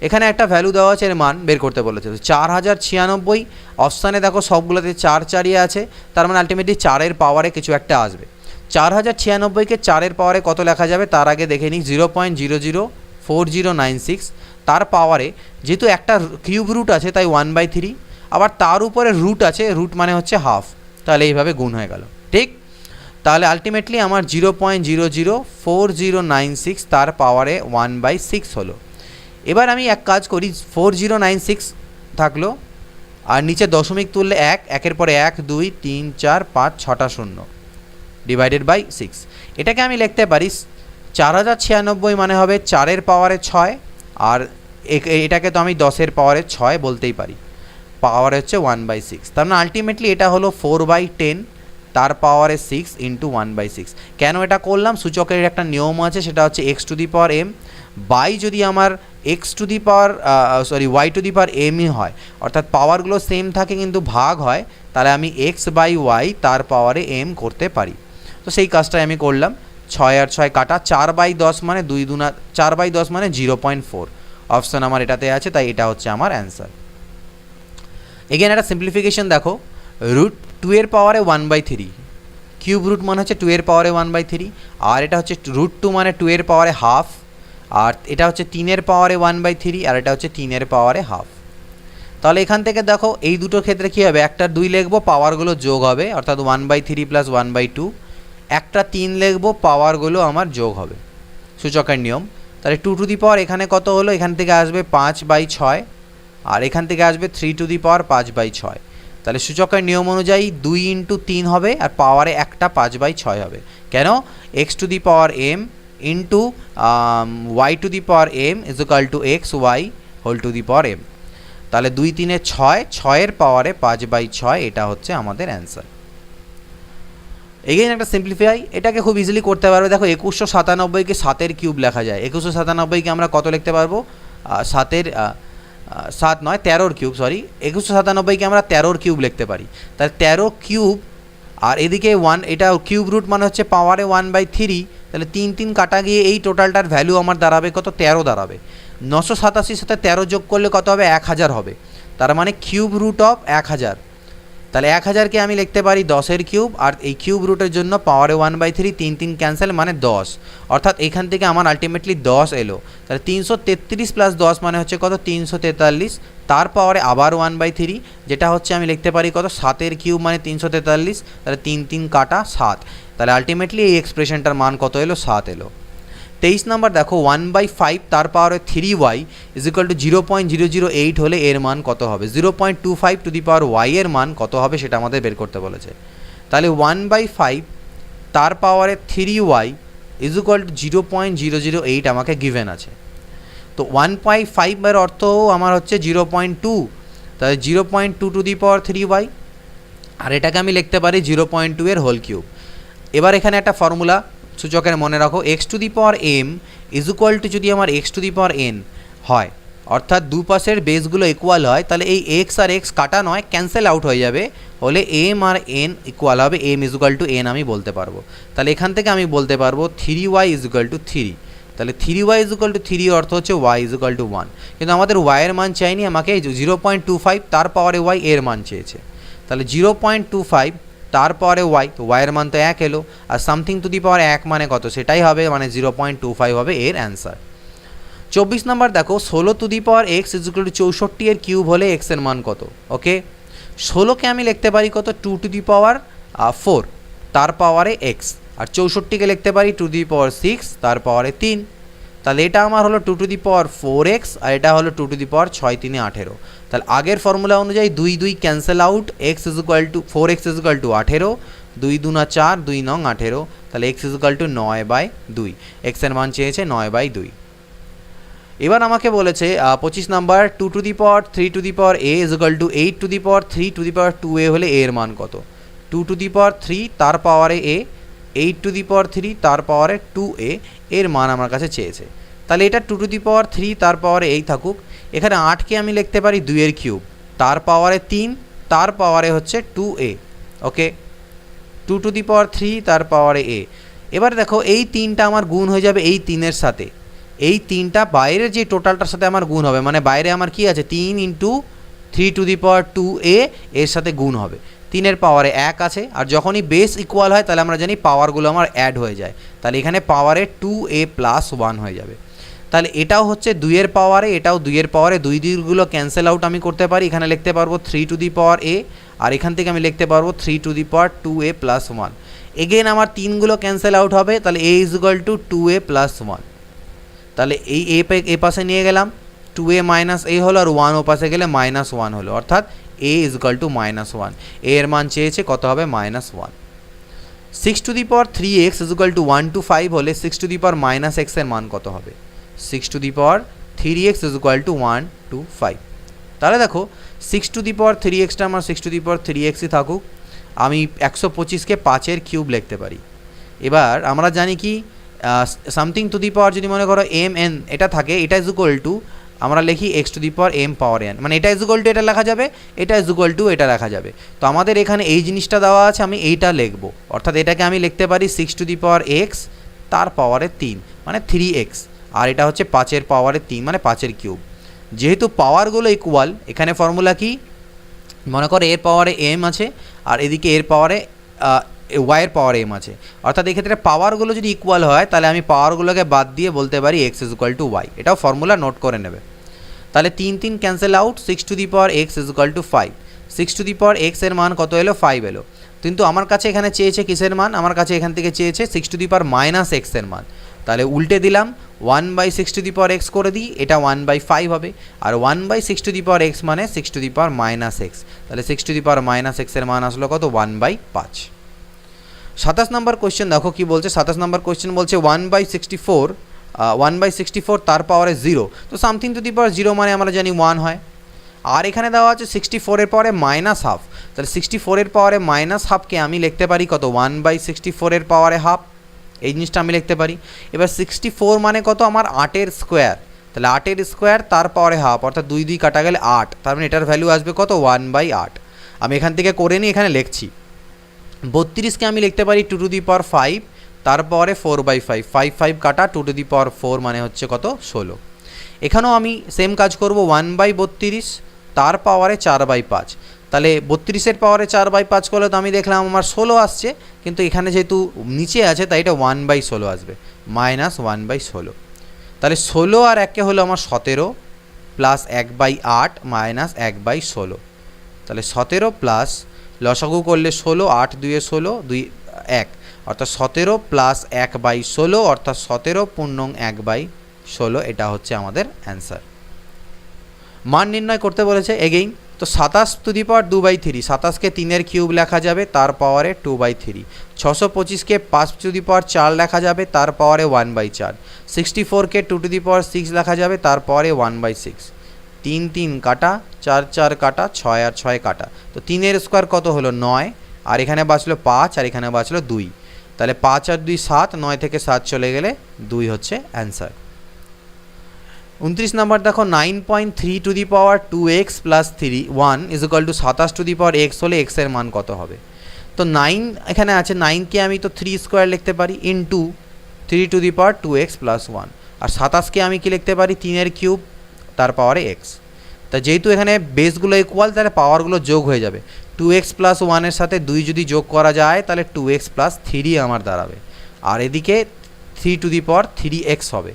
S1: এখানে একটা ভ্যালু দেওয়া আছে, এর মান বের করতে বলেছে, 4096, অপশানে দেখো সবগুলোতে 4 4ই আছে, তার মানে আলটিমেটলি 4-এর পাওয়ারে কিছু একটা আসবে। 4096কে 4-এর পাওয়ারে কত লেখা যাবে তার আগে দেখে নিই, 0.004096, তার পাওয়ারে যেহেতু একটা কিউব রুট আছে তাই 1/3, আবার তার উপরে রুট আছে, রুট মানে হচ্ছে হাফ, তাহলে এইভাবে গুণ হয়ে গেল, ঠিক। তাহলে আলটিমেটলি আমার 0.004096 তার পাওয়ারে 1/6 হলো। এবার আমি এক কাজ করি, 4096 থাকলো আর নিচে দশমিক তুললে 1, একের পরে 1 2 3 4 5 6টা শূন্য ডিভাইডেড বাই 6। এটাকে আমি লিখতে পারি 4096 মানে হবে 4-এর পাওয়ারে 6, আর এটাকে তো আমি 10-এর পাওয়ারে 6 বলতেই পারি, পাওয়ার হচ্ছে 1/6। তার মানে আলটিমেটলি এটা হলো 4/10 তার পাওয়ারে 6 ইন্টু 1/6। কেন এটা করলাম? সূচকের একটা নিয়ম আছে, সেটা হচ্ছে x to the power m by যদি আমার x to the power y to the power mই হয়, অর্থাৎ পাওয়ারগুলো সেম থাকে কিন্তু ভাগ হয়, তাহলে আমি x বাই y তার পাওয়ারে m করতে পারি। তো সেই কাজটাই আমি করলাম। 6 আর 6 কাটা, 4/10 মানে 2 দুনা 4/10 মানে 0.4 অপশন আমার এটাতে আছে, তাই এটা হচ্ছে আমার অ্যান্সার। এগেন একটা সিম্পলিফিকেশন দেখো, √2-এর পাওয়ারে 1/3, কিউব রুট মানে হচ্ছে 2-এর পাওয়ারে 1/3, আর এটা হচ্ছে √2 মানে 2-এর পাওয়ারে হাফ, আর এটা হচ্ছে 3-এর পাওয়ারে 1/3, আর এটা হচ্ছে 3-এর পাওয়ারে হাফ। তাহলে এখান থেকে দেখো এই দুটো ক্ষেত্রে কী হবে, একটা 2 লিখবো, পাওয়ারগুলো যোগ হবে, অর্থাৎ 1/3 প্লাস 1/2, একটা 3 লিখবো, পাওয়ারগুলো আমার যোগ হবে, সূচকের নিয়ম। তাহলে 2 টু দি পাওয়ার এখানে কত হলো, এখান থেকে আসবে 5/6, আর এখান থেকে আসবে 3 টু দি পাওয়ার 5/6। তাহলে সূচকের নিয়ম অনুযায়ী 2 ইন্টু 3 হবে, আর পাওয়ারে একটা 5/6 হবে। কেন? x to the power m into y to the power m is equal to X Y whole to the power m। তাহলে 2 3-এ 6, 6-এর পাওয়ারে 5/6, এটা হচ্ছে আমাদের অ্যান্সার। এগেইন একটা সিম্পলিফাই, এটাকে খুব ইজিলি করতে পারবে। দেখো 2197কে 7-এর কিউব লেখা যায়। 2197কে আমরা কত লিখতে পারবো? 13-র কিউব, সরি 2197কে আমরা 13-র কিউব লিখতে পারি। তাহলে 13 কিউব, আর এদিকে 1, এটা কিউব রুট মানে হচ্ছে পাওয়ারে 1/3, তাহলে 3 3 কাটা গিয়ে এই টোটালটার ভ্যালু আমার দাঁড়াবে কত? 13 দাঁড়াবে। 987 সাথে 13 যোগ করলে কত হবে? 1000 হবে। তার মানে কিউব রুট অফ 1000। তাহলে 1000কে আমি লিখতে পারি 10-এর কিউব, আর এই কিউব রুটের জন্য পাওয়ারে 1/3, 3 3 ক্যান্সেল মানে 10, অর্থাৎ এখান থেকে আমার আলটিমেটলি 10 এলো। তাহলে 333 প্লাস 10 মানে হচ্ছে কত? 343, তার পাওয়ারে আবার 1/3, যেটা হচ্ছে আমি লিখতে পারি কত? 7-এর কিউব মানে 343, তাহলে 3 3 কাটা 7, তাহলে আলটিমেটলি এই এক্সপ্রেশনটার মান কত এলো? 7 এলো। 23 নম্বর দেখো, 1/5 তার পাওয়ারে 3y ইজ ইকুয়াল টু 0.008 হলে এর মান কত হবে? 0.25 টু দি পাওয়ার y এর মান কত হবে সেটা আমাদের বের করতে বলেছে। তাহলে 1/5 তার পাওয়ারে 3y ইজ ইকুয়াল টু 0.008 আমাকে গিভেন আছে। তো 1/5 এর অর্থ আমার হচ্ছে 0.2, তাহলে 0.2 টু দি পাওয়ার 3y, আর এটাকে আমি লিখতে পারি 0.2 এর হোল কিউব। এবার এখানে একটা ফর্মুলা সূচকের মনে রাখো, x to the power m is equal to, যদি আমার X to the power n হয়, অর্থাৎ দুপাশের বেসগুলো ইকুয়াল হয়, তাহলে এই এক্স আর এক্স কাটা নয়, ক্যান্সেল আউট হয়ে যাবে, হলে m আর n ইকুয়াল হবে m is equal two n আমি বলতে পারবো। তাহলে এখান থেকে আমি বলতে পারবো 3y ইজ ইকুয়াল টু 3, তাহলে 3y ইজ ইকুয়াল টু 3 অর্থ হচ্ছে y ইজ ইকুয়াল টু 1, কিন্তু আমাদের y এর মান চাইনি, আমাকে 0.25 তার পাওয়ারে y এর মান চেয়েছে। তাহলে 0.25 তার পাওয়ারে y, তো y এর মান তো 1 এলো, আর সামথিং টু দি পাওয়ার 1 মানে কত? সেটাই হবে, মানে 0.25 হবে এর অ্যান্সার। 24 নম্বর দেখো, 16 two the power x is equal two 64 এর কিউব হলে x এর মান কত? ওকে, 16কে আমি লিখতে পারি কত? 2 টু দি পাওয়ার 4 তার পাওয়ারে x, আর 64কে লিখতে পারি 2 টু দি পাওয়ার 6 তার পাওয়ারে 3। তাহলে এটা আমার হলো 2 টু দি পাওয়ার 4x, আর এটা হলো 2 টু দি পাওয়ার 6 3 18। তাহলে আগের ফর্মুলা অনুযায়ী 2 2 cancel out, x is equal two 4x is equal two 18, 2 2 4, 2 9 18, তাহলে x is equal two 9/2, x এর মান চেয়েছে 9/2। এবার আমাকে বলেছে 25 number, 2 to the power 3 to the power a is equal to 8 to the power 3 to the power 2a হলে a এর মান কত? 2 টু দি পাওয়ার 3 তার পাওয়ারে a, 8 টু দি পাওয়ার 3 তার পাওয়ারে 2a, এর মান আমার কাছে চেয়েছে। তাহলে এটা 2 টু দি পাওয়ার 3 তার পাওয়ারে এই থাকুক, এখানে 8কে আমি লিখতে পারি 2 এর কিউব তার পাওয়ারে 3 তার পাওয়ারে হচ্ছে 2a। Okay, 2 to the power 3 তার পাওয়ারে a। এবার দেখো এই 3টা আমার গুণ হয়ে যাবে এই 3-এর সাথে, এই 3টা বাইরের যে টোটালটার সাথে আমার গুণ হবে, মানে বাইরে আমার কি আছে? 3 into 3 to the power 2a এর সাথে গুণ হবে, 3-এর পাওয়ারে 1 আছে, আর যখনই বেস ইকুয়াল হয় তাহলে আমরা জানি পাওয়ারগুলো আমার অ্যাড হয়ে যায়, তাহলে এখানে পাওয়ারে 2a প্লাস 1 হয়ে যাবে। তাহলে এটাও হচ্ছে 2-এর পাওয়ারে, এটাও 2-এর পাওয়ারে, 2 2গুলো ক্যান্সেল আউট আমি করতে পারি, এখানে লিখতে পারবো 3 টু দি পাওয়ার a, আর এখান থেকে আমি লিখতে পারবো 3 to the power 2a plus 1। Again আমার তিনগুলো ক্যান্সেল আউট হবে, তাহলে a is equal to 2a plus 1। তাহলে এই এ পাশে নিয়ে গেলাম, 2a মাইনাস এ হলো, আর 1 ও পাশে গেলে -1 হলো, অর্থাৎ a is equal to -1। a এর মান চেয়েছে কত হবে, -1। 6 two the power 3x is equal to 1 to 5 হলে 6 টু দি পাওয়ার -x এর মান কত হবে? 6 two the power 3x is equal to 1 to 5। তাহলে দেখো 6 টু দি পাওয়ার 3xটা আমার 6 টু দি পাওয়ার 3xই থাকুক, আমি 125কে 5-এর কিউব লিখতে পারি। এবার আমরা জানি কি সামথিং টু দি পাওয়ার যদি মনে করো mn এটা থাকে, এটা ইজ ইকুয়াল টু আমরা লিখি x to the power m power n, মানে এটা ইজ ইকুয়াল টু এটা লেখা যাবে, এটা ইজ ইকুয়াল টু এটা লেখা যাবে। তো আমাদের এখানে এই জিনিসটা দেওয়া আছে, আমি এইটা লিখব, অর্থাৎ এটাকে আমি লিখতে পারি 6 টু দি পাওয়ার x তার পাওয়ারে 3 মানে 3x, আর এটা হচ্ছে 5-এর পাওয়ারে 3 মানে 5-এর কিউব। যেহেতু পাওয়ারগুলো ইকুয়াল, এখানে ফর্মুলা কি, মনে করো এর পাওয়ারে m আছে আর এদিকে এর পাওয়ারে ওয়াইয়ের পাওয়ার m আছে, অর্থাৎ এক্ষেত্রে পাওয়ারগুলো যদি ইকুয়াল হয় তাহলে আমি পাওয়ারগুলোকে বাদ দিয়ে বলতে পারি x is equal two y। এটাও ফর্মুলা নোট করে নেবে। তাহলে 3 cancel out, 6 two the power x is equal two 5। 6 two the power x এর মান কত এলো, 5 এলো, কিন্তু আমার কাছে এখানে চেয়েছে কিসের মান, আমার কাছে এখান থেকে চেয়েছে 6 টু দি পাওয়ার -x এর মান। তাহলে উল্টে দিলাম, 1/6 টু দি পাওয়ার x করে দিই, এটা 1/5 হবে, আর 1/6 টু দি পাওয়ার x মানে 6 টু দি পাওয়ার -x, তাহলে 6 টু দি পাওয়ার -x এর মান আসলো কত, 1/5। 27 নম্বর কোয়েশ্চেন দেখো কি বলছে। 27 নম্বর কোয়েশ্চেন বলছে 1/64 তার পাওয়ারে 0, তো সামথিং টু দি পাওয়ার 0 মানে আমরা জানি 1 হয়, আর এখানে দেওয়া আছে 64 এর পাওয়ারে -হাফ, তাহলে 64 এর পাওয়ারে -হাফকে আমি লিখতে পারি কত, 1/64 এর পাওয়ারে হাফ, এই জিনিসটা আমি লিখতে পারি। এবার 64 মানে কত, আমার 8-এর স্কোয়ার, তাহলে 8-এর স্কোয়ার তার পাওয়ারে হাফ, অর্থাৎ 2 2 কাটা গেলে 8, তার মানে এটার ভ্যালু আসবে কত, 1/8। আমি এখান থেকে করে নিই, এখানে লিখছি। 32কে আমি লিখতে পারি 2 টু দি পাওয়ার 5 তার পাওয়ারে 4/5, 5 কাটা 2 টু দি পাওয়ার 4 মানে হচ্ছে কত, 16। এখানেও আমি সেম কাজ করব, 1/32 তার পাওয়ারে 4/5, তাহলে 32-এর পাওয়ারে 4/5 করলে তো আমি দেখলাম আমার 16 আসছে, কিন্তু এখানে যেহেতু নিচে আছে তাই এটা 1/16 আসবে, -1/16। তাহলে 16 আর 1 হলো আমার 17 প্লাস 1/8 মাইনাস 1/16, তাহলে 17 প্লাস লসাগু করলে 16, 8 2 16, 2 1, অর্থাৎ 17 প্লাস 1/16 অর্থাৎ 17 পূর্ণং 1/16, এটা হচ্ছে আমাদের অ্যান্সার। মান নির্ণয় করতে বলেছে এগেইন, তো 27 টু দি পাওয়ার 2/3, 27কে 3-এর কিউব লেখা যাবে তার পাওয়ারে 2/3, 625কে 5 টু দি পাওয়ার 4 লেখা যাবে তার পাওয়ারে 1/4, 64কে 2 টু দি পাওয়ার 6 লেখা যাবে তার পাওয়ারে 1/6, 3 3 কাটা, 4 4 কাটা, 6 আর 6 কাটা, তো 3-এর স্কোয়ার কত হলো 9, আর এখানে বাঁচলো 5 আর এখানে বাঁচলো 2, তাহলে 5 আর 2 7, 9 থেকে 7 চলে গেলে 2 হচ্ছে অ্যান্সার। 29 নম্বর দেখো, 9.3 two the power 2x plus 1 is equal two 27 two the power x হলে x এর মান কত হবে? তো 9 এখানে আছে, 9কে আমি তো 3 স্কোয়ার লিখতে পারি into 3 to the power 2x plus 1, আর 27কে আমি কি লিখতে পারি, 3-এর কিউব তার পাওয়ারে x। তা যেহেতু এখানে বেসগুলো ইকুয়াল, তাহলে পাওয়ারগুলো যোগ হয়ে যাবে, 2x প্লাস 1-এর সাথে 2 যদি যোগ করা যায় তাহলে 2x প্লাস 3 আমার দাঁড়াবে, আর এদিকে 3 টু দি পাওয়ার 3x হবে।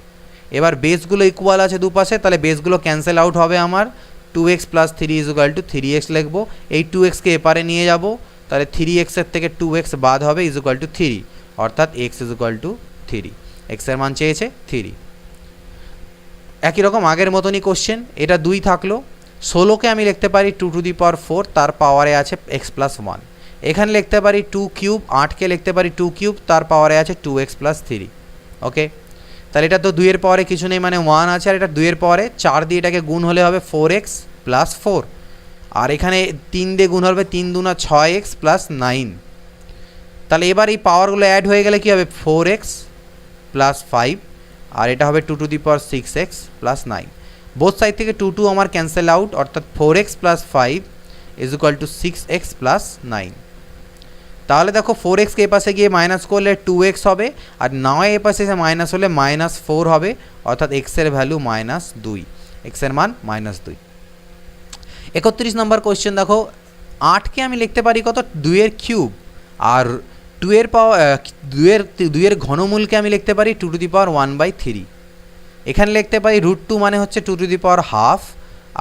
S1: এবার বেসগুলো ইকুয়াল আছে দুপাশে, তাহলে বেসগুলো ক্যান্সেল আউট হবে আমার, 2x plus 3 is equal two 3x লিখবো, এই 2xকে এপারে নিয়ে যাব, তাহলে 3x-এর থেকে 2x বাদ হবে ইজ ইকুয়াল টু 3, অর্থাৎ x is equal to 3, x এর মান চেয়েছে 3। একই রকম আগের মতনই কোশ্চেন, এটা 2 থাকলো, 16কে আমি লিখতে পারি 2 টু দি পাওয়ার 4 তার পাওয়ারে আছে x প্লাস 1, এখানে লিখতে পারি 2 কিউব, 8কে লিখতে পারি 2 কিউব তার পাওয়ারে আছে 2x প্লাস 3, ওকে। তাহলে এটা তো 2-এর পাওয়ারে কিছু নেই মানে 1 আছে, আর এটা 2-এর পাওয়ারে 4 দিয়ে এটাকে গুণ হলে হবে 4x প্লাস 4, আর এখানে 3 দিয়ে গুণ হবে 3 দুনা 6x প্লাস 9, তাহলে এবার এই পাওয়ারগুলো অ্যাড হয়ে গেলে কী হবে, 4x প্লাস 5, আর এটা হবে 2 to the power 6x plus 9, both side থেকে 2 2 আমার ক্যান্সেল আউট, অর্থাৎ 4x plus 5 is equal two 6x plus 9। তাহলে দেখো 4xকে এ পাশে গিয়ে মাইনাস করলে 2x হবে, আর 9 এ পাশে এসে মাইনাস হলে -4 হবে, অর্থাৎ x এর ভ্যালু -2, x এর মান -2। 31 নম্বর কোয়েশ্চেন দেখো, 8কে আমি লিখতে পারি কত, 2-এর কিউব, আর 2-এর পাওয়ার 2-এর ঘনমূলকে আমি লিখতে পারি 2 টু দি পাওয়ার 1/3, এখানে লিখতে পারি √2 মানে হচ্ছে 2 টু দি পাওয়ার হাফ,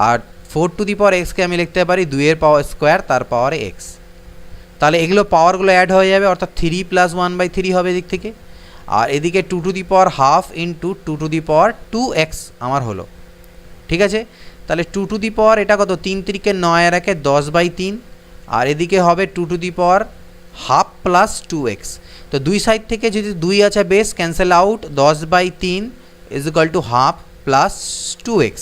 S1: আর 4 টু দি পাওয়ার x কে আমি লিখতে পারি 2-এর পাওয়ার স্কোয়ার তার পাওয়ারে x। তাহলে এগুলো পাওয়ারগুলো অ্যাড হয়ে যাবে, অর্থাৎ 3 + 1/3 হবে এদিক থেকে। আর এদিকে 2^½ ইন্টু 2^2 2x আমার হলো, ঠিক আছে। তাহলে 2^, এটা কত, 3 × 9 আর 1 10/3, আর এদিকে হবে 2^½ + 2x। তো দুই সাইড থেকে যদি 2 আছে বেস, ক্যান্সেল আউট, 10/3 = ½ + 2x।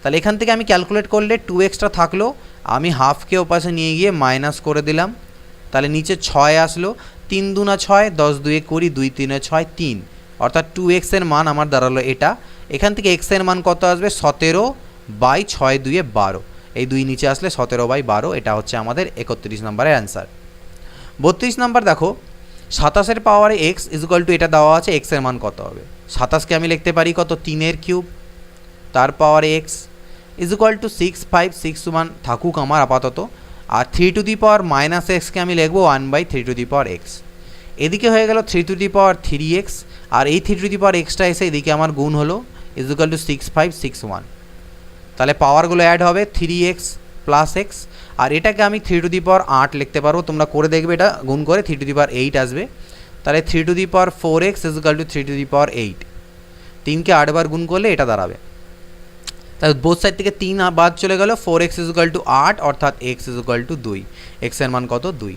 S1: তাহলে এখান থেকে আমি ক্যালকুলেট করলে 2xটা থাকলো, আমি হাফকে ওপাশে নিয়ে গিয়ে মাইনাস করে দিলাম, তাহলে নিচে 6 আসলো, 3 × 2 = 6, 10 × 2 = 20, 2 × 3 = 6, 3, অর্থাৎ 2x এর মান আমার দাঁড়ালো এটা। এখান থেকে x এর মান কত আসবে, 17/6 × 2 = 12, এই 2 নিচে আসলে 17/12, এটা হচ্ছে আমাদের 31 নম্বরের অ্যান্সার। 32 নম্বর দেখো, 27 পাওয়ারে x = এটা দেওয়া আছে, x এর মান কত হবে। 27কে আমি লিখতে পারি কত, 3³ তার পাওয়ারে x = 6, 5, 6 1 থাকুক আমার আপাতত। আর 3⁻⁻ x-কে আমি লিখবো 1/3x। এদিকে হয়ে গেল 3⁻3x, আর এই 3⁻x-টা এসে এদিকে আমার গুণ হলো = 6, 5, 6 1। তাহলে পাওয়ারগুলো অ্যাড হবে 3x + x, আর এটাকে আমি 3⁸ লিখতে পারবো, তোমরা করে দেখবে, এটা গুণ করে 3⁸8 আসবে। তাহলে 3⁴x = 3⁸8, 3কে 8 বার গুণ করলে এটা দাঁড়াবে। তাহলে বোথ সাইড থেকে 3 বাদ চলে গেল, 4x = 8, অর্থাৎ x = 2, x এর মান কত, 2।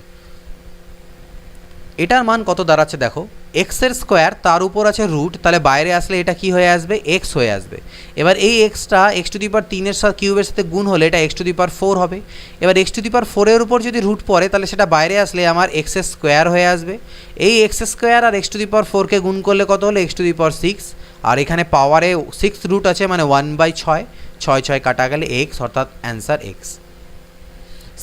S1: এটার মান কত দাঁড়াচ্ছে দেখো, x এর স্কোয়ার তার উপর আছে রুট, তাহলে বাইরে আসলে এটা কি হয়ে আসবে, x হয়ে আসবে। এবার এই xটা x⁻³ এর সাথে কিউবের সাথে গুণ হলে এটা x⁻4 হবে। এবার x⁻4 এর উপর যদি রুট পড়ে তাহলে সেটা বাইরে আসলে আমার x এর স্কোয়ার হয়ে আসবে। এই x স্কোয়ার আর x⁻4কে গুণ করলে কত হলো, x⁻6, আর এখানে পাওয়ারে 6 রুট আছে, মানে 1/6, 6 6 কাটা গেলে x, অর্থাৎ অ্যান্সার x।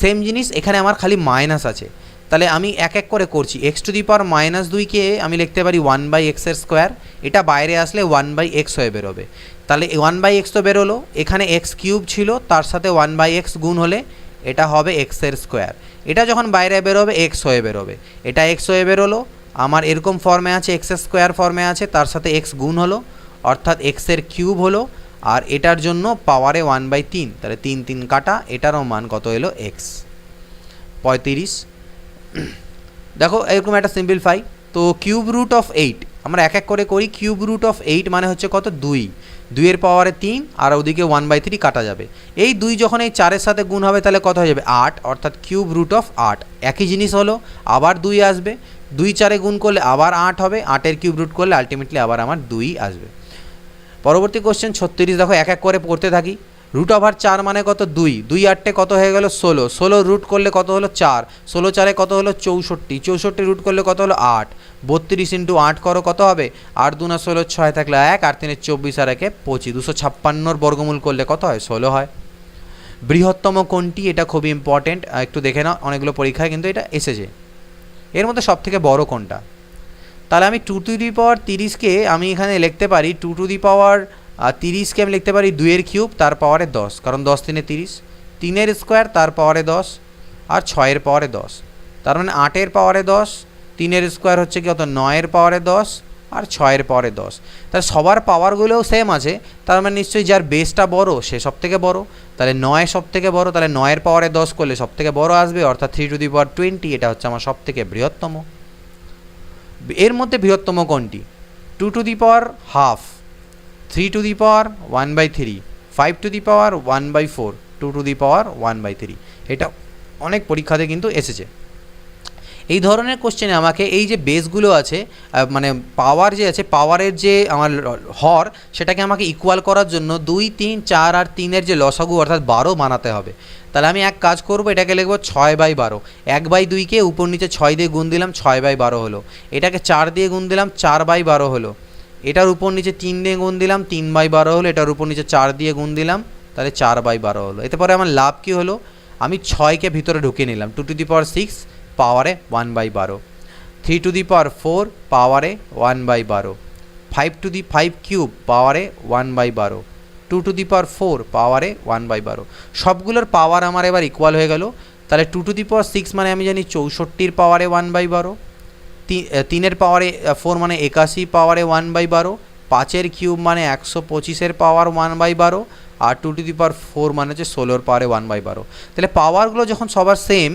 S1: সেম জিনিস এখানে আমার খালি মাইনাস আছে, তাহলে আমি এক এক করে করছি। x⁻−2কে আমি লিখতে পারি 1/x এর স্কোয়ার, এটা বাইরে আসলে 1/x হয়ে বেরোবে। তাহলে 1/x তো বেরোলো, এখানে x³ ছিল, তার সাথে 1/x গুণ হলে এটা হবে x এর স্কোয়ার। এটা যখন বাইরে বেরোবে x হয়ে বেরোবে, এটা x হয়ে বেরোলো, আমার এরকম ফর্মে আছে, x স্কোয়ার ফর্মে আছে, তার সাথে x গুণ হলো, অর্থাৎ x এর কিউব হলো, আর এটার জন্য পাওয়ারে 1/3, তাহলে 3 3 কাটা, এটারও মান কত এলো, x। 35 দেখো এরকম একটা সিম্পলিফাই, তো √8 আমরা এক এক করে করি। √8 মানে হচ্ছে কত, 2, 2 এর পাওয়ারে 3, আর ওদিকে 1/3 কাটা যাবে। এই 2 যখন এই 4-এর সাথে গুণ হবে তাহলে কত হয়ে যাবে, 8, অর্থাৎ √8। একই জিনিস হলো, আবার 2 আসবে, 2 4-এ গুণ করলে আবার 8 হবে, 8-এর কিউব রুট করলে আলটিমেটলি আবার আমার 2 আসবে। পরবর্তী কোশ্চেন 36 দেখো, এক এক করে পড়তে থাকি। √4 মানে কত, 2, 2 8-এ কত হয়ে গেল, 16, 16 রুট করলে কত হলো, 4, 16 4-এ কত হলো, 64, 64 রুট করলে কত হলো, 8, 32 × 8 করো কত হবে, 8 2 16, 6 থাকলে 1, 8 3 24, আর 1 25, 256-র বর্গমূল করলে কত হয়, 16 হয়। বৃহত্তম কোনটি, এটা খুবই ইম্পর্টেন্ট, একটু দেখে নাও, অনেকগুলো পরীক্ষায় কিন্তু এটা এসেছে। এর মধ্যে সব থেকে বড় কোনটা, তাহলে আমি 2⁻30কে আমি এখানে লিখতে পারি 2⁻30কে আমি লিখতে পারি 2 এর কিউব তার পাওয়ারে 10, কারণ 10 3 30, 3 এর স্কোয়ার তার পাওয়ারে 10, আর 6 এর পাওয়ারে 10, তার মানে 8 এর পাওয়ারে 10, 3 এর স্কোয়ার হচ্ছে কত, 9 এর পাওয়ারে 10, আর 6 এর পাওয়ারে 10। তাহলে সবার পাওয়ারগুলোও সেম আছে, তার মানে নিশ্চয়ই যার বেসটা বড় সে সব থেকে বড়, তাহলে 9 সব থেকে বড়, তাহলে 9 এর পাওয়ারে 10 করলে সব থেকে বড় আসবে, অর্থাৎ 3⁻20, এটা হচ্ছে আমার সব থেকে বৃহত্তম। এর মধ্যে বৃহত্তম কোনটি, 2⁻½ 3⁻1/3, 5⁻1/4, 2⁻1/3, এটা অনেক পরীক্ষাতে কিন্তু এসেছে। এই ধরনের কোশ্চেনে আমাকে এই যে বেসগুলো আছে, মানে পাওয়ার যে আছে, পাওয়ারের যে আমার হর, সেটাকে আমাকে ইকুয়াল করার জন্য 2 3 4 আর 3-এর যে লসাগু অর্থাৎ 12 বানাতে হবে। তাহলে আমি এক কাজ করব, এটাকে লিখব 6/12, 1/2কে উপর নিচে 6 দিয়ে গুণ দিলাম, 6/12 হলো। এটাকে 4 দিয়ে গুণ দিলাম, 4/12 হলো। এটার উপর নিচে 3 দিয়ে গুণ দিলাম, 3/12 হলো। এটার উপর নিচে 4 দিয়ে গুণ দিলাম, তাহলে 4/12 হলো। এতে পরে আমার লাভ কী হলো, আমি 6কে ভিতরে ঢুকিয়ে নিলাম, 2⁻6 পাওয়ারে 1/12, 3⁻4 পাওয়ারে 1/12, 5³ পাওয়ারে 1/12, 2⁻4 পাওয়ারে 1/12, সবগুলোর পাওয়ার আমার এবার ইকুয়াল হয়ে গেল। তাহলে 2⁻6 মানে আমি জানি 64-র পাওয়ারে 1/12, 3-এর পাওয়ারে 4 মানে 81 পাওয়ারে 1/12, 5-এর কিউব মানে 125-এর পাওয়ার 1/12, আর 2⁻4 মানে হচ্ছে 16-র পাওয়ারে 1/12। তাহলে পাওয়ারগুলো যখন সবার সেম,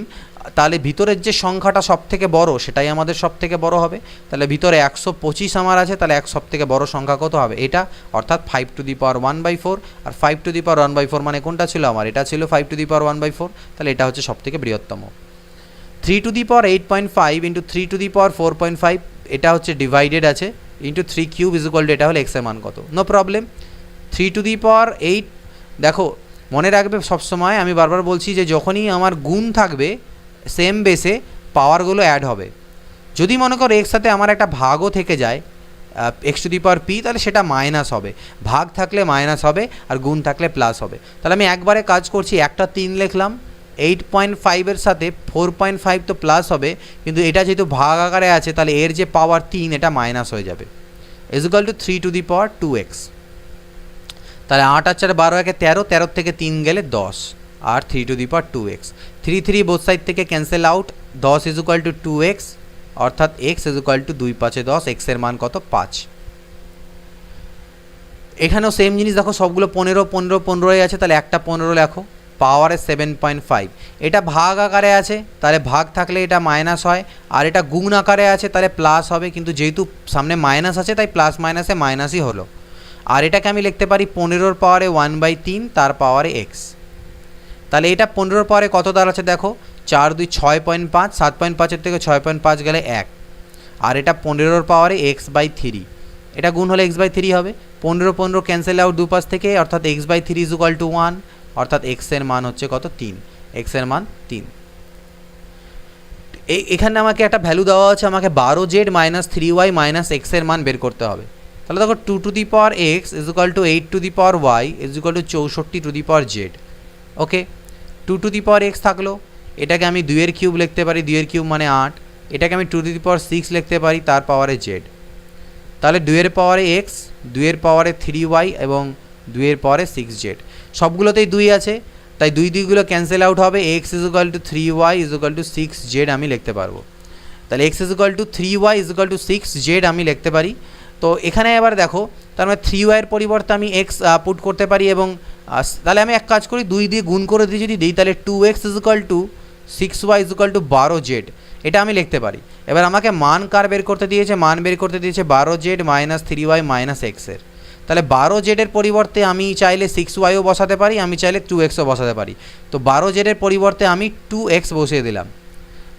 S1: তাহলে ভিতরের যে সংখ্যাটা সব থেকে বড় সেটাই আমাদের সব থেকে বড় হবে। তাহলে ভিতরে 125 আমার আছে, তাহলে সব থেকে বড় সংখ্যা কত হবে? এটা, অর্থাৎ 5^1/4। আর 5^1/4 মানে কোনটা ছিল আমার? এটা ছিল 5^1/4। তাহলে এটা হচ্ছে সব থেকে বৃহত্তম। 3^8.5 ইন্টু 3^4.5 এটা হচ্ছে ডিভাইডেড আছে, ইন্টু 3³ এটা হলো এক্সের মান কত? No problem. 3^8, দেখো মনে রাখবে সবসময়, আমি বারবার বলছি যে যখনই আমার গুণ থাকবে সেম বেসে পাওয়ারগুলো অ্যাড হবে। যদি মনে করো এর সাথে আমার একটা ভাগও থেকে যায় x⁻p, তাহলে সেটা মাইনাস হবে। ভাগ থাকলে মাইনাস হবে আর গুণ থাকলে প্লাস হবে। তাহলে আমি একবারে কাজ করছি, একটা 3 লিখলাম, 8.5 এর সাথে 4.5 তো প্লাস হবে, কিন্তু এটা যেহেতু ভাগ আকারে আছে তাহলে এর যে পাওয়ার 3 এটা মাইনাস হয়ে যাবে, = 3^2x। তাহলে 8 আর 4 12, 13, 13 থেকে 3 গেলে 10, আর 3^2x। 3 বোথ সাইড থেকে ক্যান্সেল আউট, 10 = 2x, অর্থাৎ x = 2 × 5 = 10, x এর মান কত? 5। এখানেও সেম জিনিস দেখো, সবগুলো 15 15 15 আছে, তাহলে একটা 15 লেখো, পাওয়ারে 7.5। এটা ভাগ আকারে আছে, তাহলে ভাগ থাকলে এটা মাইনাস হয়, আর এটা গুণ আকারে আছে তাহলে প্লাস হবে, কিন্তু যেহেতু সামনে মাইনাস আছে তাই প্লাস মাইনাসে মাইনাসই হলো। আর এটাকে আমি লিখতে পারি 15 পাওয়ারে 1/3 তার পাওয়ারে x। তাহলে এটা 15 পাওয়ারে কত দাঁড়াচ্ছে দেখো, 4 2 6.5, 7.5 থেকে 6.5 গেলে 1, আর এটা 15 পাওয়ারে x/3, এটা গুণ হলে x/3 হবে। 15 15 ক্যান্সেল আউট দুপাশ থেকে, অর্থাৎ x/3 = 1, অর্থাৎ x এর মান হচ্ছে কত? 3, x এর মান 3। এখানে আমাকে একটা ভ্যালু দেওয়া আছে, আমাকে 12z - 3y - x এর মান বের করতে হবে। তাহলে দেখো 2^x = 8^y = 64^z। ওকে, 2^x থাকলো, এটাকে আমি 2^3 লিখতে পারি, 2^3 মানে 8, এটাকে আমি 2^6 লিখতে পারি তার পাওয়ারে z। তাহলে 2 এর পাওয়ারে x, 2 এর পাওয়ারে 3y এবং 2 এর পাওয়ারে 6z। সবগুলোতেই 2 আছে, তাই 2 2গুলো ক্যান্সেল আউট হবে, x = 3y = 6z আমি লিখতে পারবো। তাহলে x = 3y = 6z আমি লিখতে পারি। তো এখানে এবার দেখো, তার মানে 3y এর পরিবর্তে আমি x পুট করতে পারি, এবং তাহলে আমি এক কাজ করি, 2 দিয়ে গুণ করে দিয়ে যদি দিই, তাহলে 2x = 6y = 12z, এটা আমি লিখতে পারি। এবার আমাকে মান কার বের করতে দিয়েছে? মান বের করতে দিয়েছে 12z - 3y - x এর। তাহলে 12z এর পরিবর্তে আমি চাইলে 6yও বসাতে পারি, আমি চাইলে 2xও বসাতে পারি। তো 12z এর পরিবর্তে আমি 2x বসিয়ে দিলাম,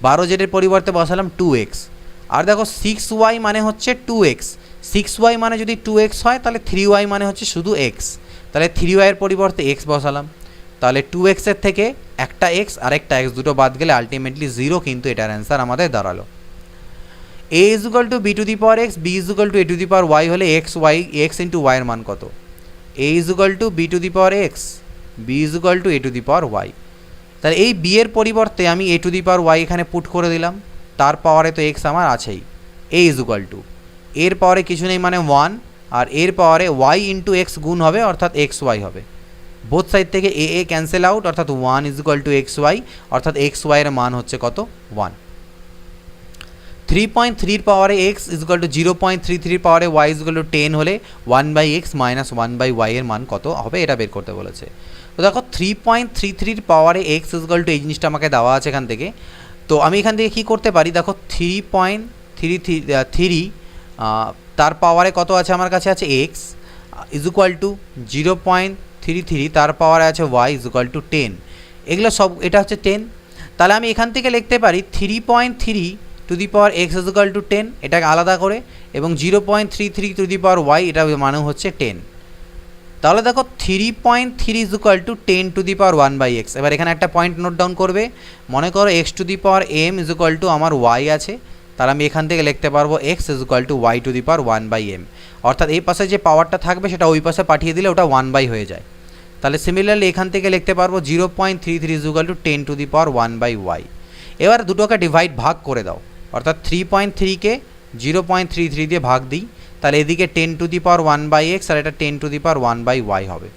S1: 12z এর পরিবর্তে বসালাম 2x। আর দেখো 6y মানে হচ্ছে 2x, 6y মানে যদি 2x হয় তাহলে 3y মানে হচ্ছে শুধু x, তাহলে 3y এর পরিবর্তে x বসালাম। তাহলে 2x এর থেকে একটা x আর একটা x দুটো বাদ গেলে আলটিমেটলি 0, কিন্তু এটার অ্যান্সার আমাদের দাঁড়ালো। a = b^x, b = a^y হলে x × y এর মান কত? a = b^x, b = a^y। তাহলে এই b এর পরিবর্তে আমি a^y এখানে পুট করে দিলাম, তার পাওয়ারে তো x আমার আছেই। a = এর পাওয়ারে কিছু নেই মানে 1, আর এর পাওয়ারে y × x গুণ হবে, অর্থাৎ xy হবে। বোথ সাইড থেকে a ক্যান্সেল আউট, অর্থাৎ 1 = xy, অর্থাৎ xy এর মান হচ্ছে কত? 1। 3.3 এর পাওয়ারে x = 0.33 এর পাওয়ারে y = 10 হলে 1/x - 1/y এর মান কত হবে, এটা বের করতে বলেছে। তো দেখো 3.33 এর পাওয়ারে x = এই জিনিসটা আমাকে দেওয়া আছে এখান থেকে। তো আমি এখান থেকে কী করতে পারি, দেখো 3.33 তার পাওয়ারে কত আছে আমার কাছে? আছে x = 0.33, তার পাওয়ারে আছে y = 10, এগুলো সব, এটা হচ্ছে 10। তাহলে আমি এখান থেকে লিখতে পারি 3.3x = 10, এটাকে আলাদা করে, এবং 0.33y এটা মানে হচ্ছে 10। তাহলে দেখো 3.3 = 10^1/x। এবার এখানে একটা পয়েন্ট নোট ডাউন করবে, মনে করো x⁻m = আমার y আছে, তাহলে আমি এখান থেকে লিখতে পারবো x = y⁻1/m, অর্থাৎ এই পাশে যে পাওয়ারটা থাকবে সেটা ওই পাশে পাঠিয়ে দিলে ওটা 1/, হয়ে যায়। তাহলে সিমিলারলি এখান থেকে লিখতে পারবো 0.33 = 10^1/y। এবার দুটোকে ভাগ করে দাও, অর্থাৎ 3.3কে 0.33 দিয়ে ভাগ দিই, তাহলে এদিকে 10^1/x আর এটা 10^1/y হবে।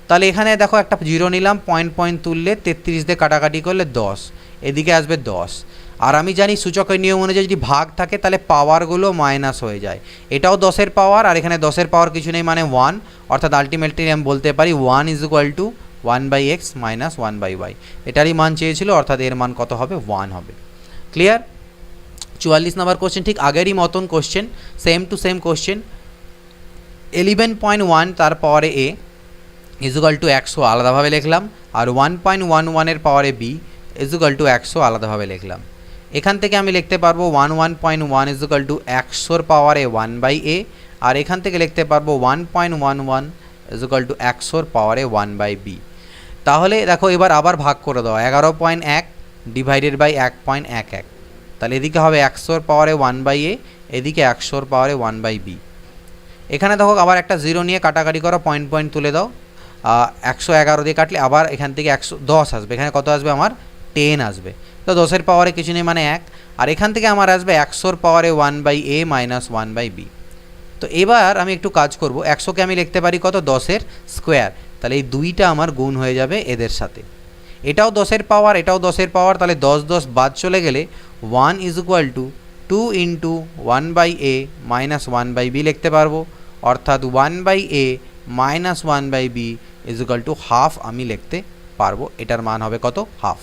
S1: তাহলে এখানে দেখো একটা 0 নিলাম, পয়েন্ট তুললে 33 দিয়ে কাটাকাটি করলে 10, এদিকে আসবে 10। আর আমি জানি সূচকের নিয়ম অনুযায়ী যদি ভাগ থাকে তাহলে পাওয়ারগুলো মাইনাস হয়ে যায়, এটাও 10-এর পাওয়ার, আর এখানে 10-এর পাওয়ার কিছু নেই মানে 1, অর্থাৎ আলটিমেটলি আমি বলতে পারি 1 = 1/x মাইনাস 1/y, এটারই মান চেয়েছিল, অর্থাৎ এর মান কত হবে? 1 হবে। ক্লিয়ার? 44 নম্বর কোশ্চেন ঠিক আগেরই মতন question, same to same question. 11.1 তার পাওয়ারে a ইজুকাল টু 100 আলাদাভাবে লিখলাম, আর 1.11 এর পাওয়ারে b ইজুকাল টু 100 আলাদাভাবে লিখলাম। এখান থেকে আমি লিখতে পারবো 11.1 ইজুকাল টু 100 পাওয়ারে 1/a, আর এখান থেকে লিখতে পারবো 1.11 ইজুকাল টু 100 পাওয়ারে 1/b। তাহলে দেখো এবার আবার ভাগ করে দাও, 11.1 ডিভাইডেড বাই 1.11, তাহলে এদিকে হবে 100 পাওয়ারে 1/a, এদিকে 100 পাওয়ারে 1/b। এখানে দেখো আবার একটা জিরো নিয়ে কাটাকাটি করো, পয়েন্ট পয়েন্ট তুলে দাও, 111 দিয়ে কাটলে আবার এখান থেকে 110 আসবে, এখানে কত আসবে? আমার 10 আসবে। তো 10-এর পাওয়ারে কিছু নেই মানে 1, আর এখান থেকে আমার আসবে 100 পাওয়ারে 1/a মাইনাস 1/b। তো এবার আমি একটু কাজ করব, 100কে আমি লিখতে পারি কত? 10-এর স্কোয়ার, তাহলে এই দুইটা আমার গুণ হয়ে যাবে এদের সাথে। এটাও 10-এর পাওয়ার, এটাও 10-এর পাওয়ার, তাহলে 10 বাদ চলে গেলে 1 is equal to 2 into 1/a minus 1/b লিখতে পারবো, অর্থাৎ 1/a minus 1/b is equal to half আমি লিখতে পারবো। এটার মান হবে কত? হাফ।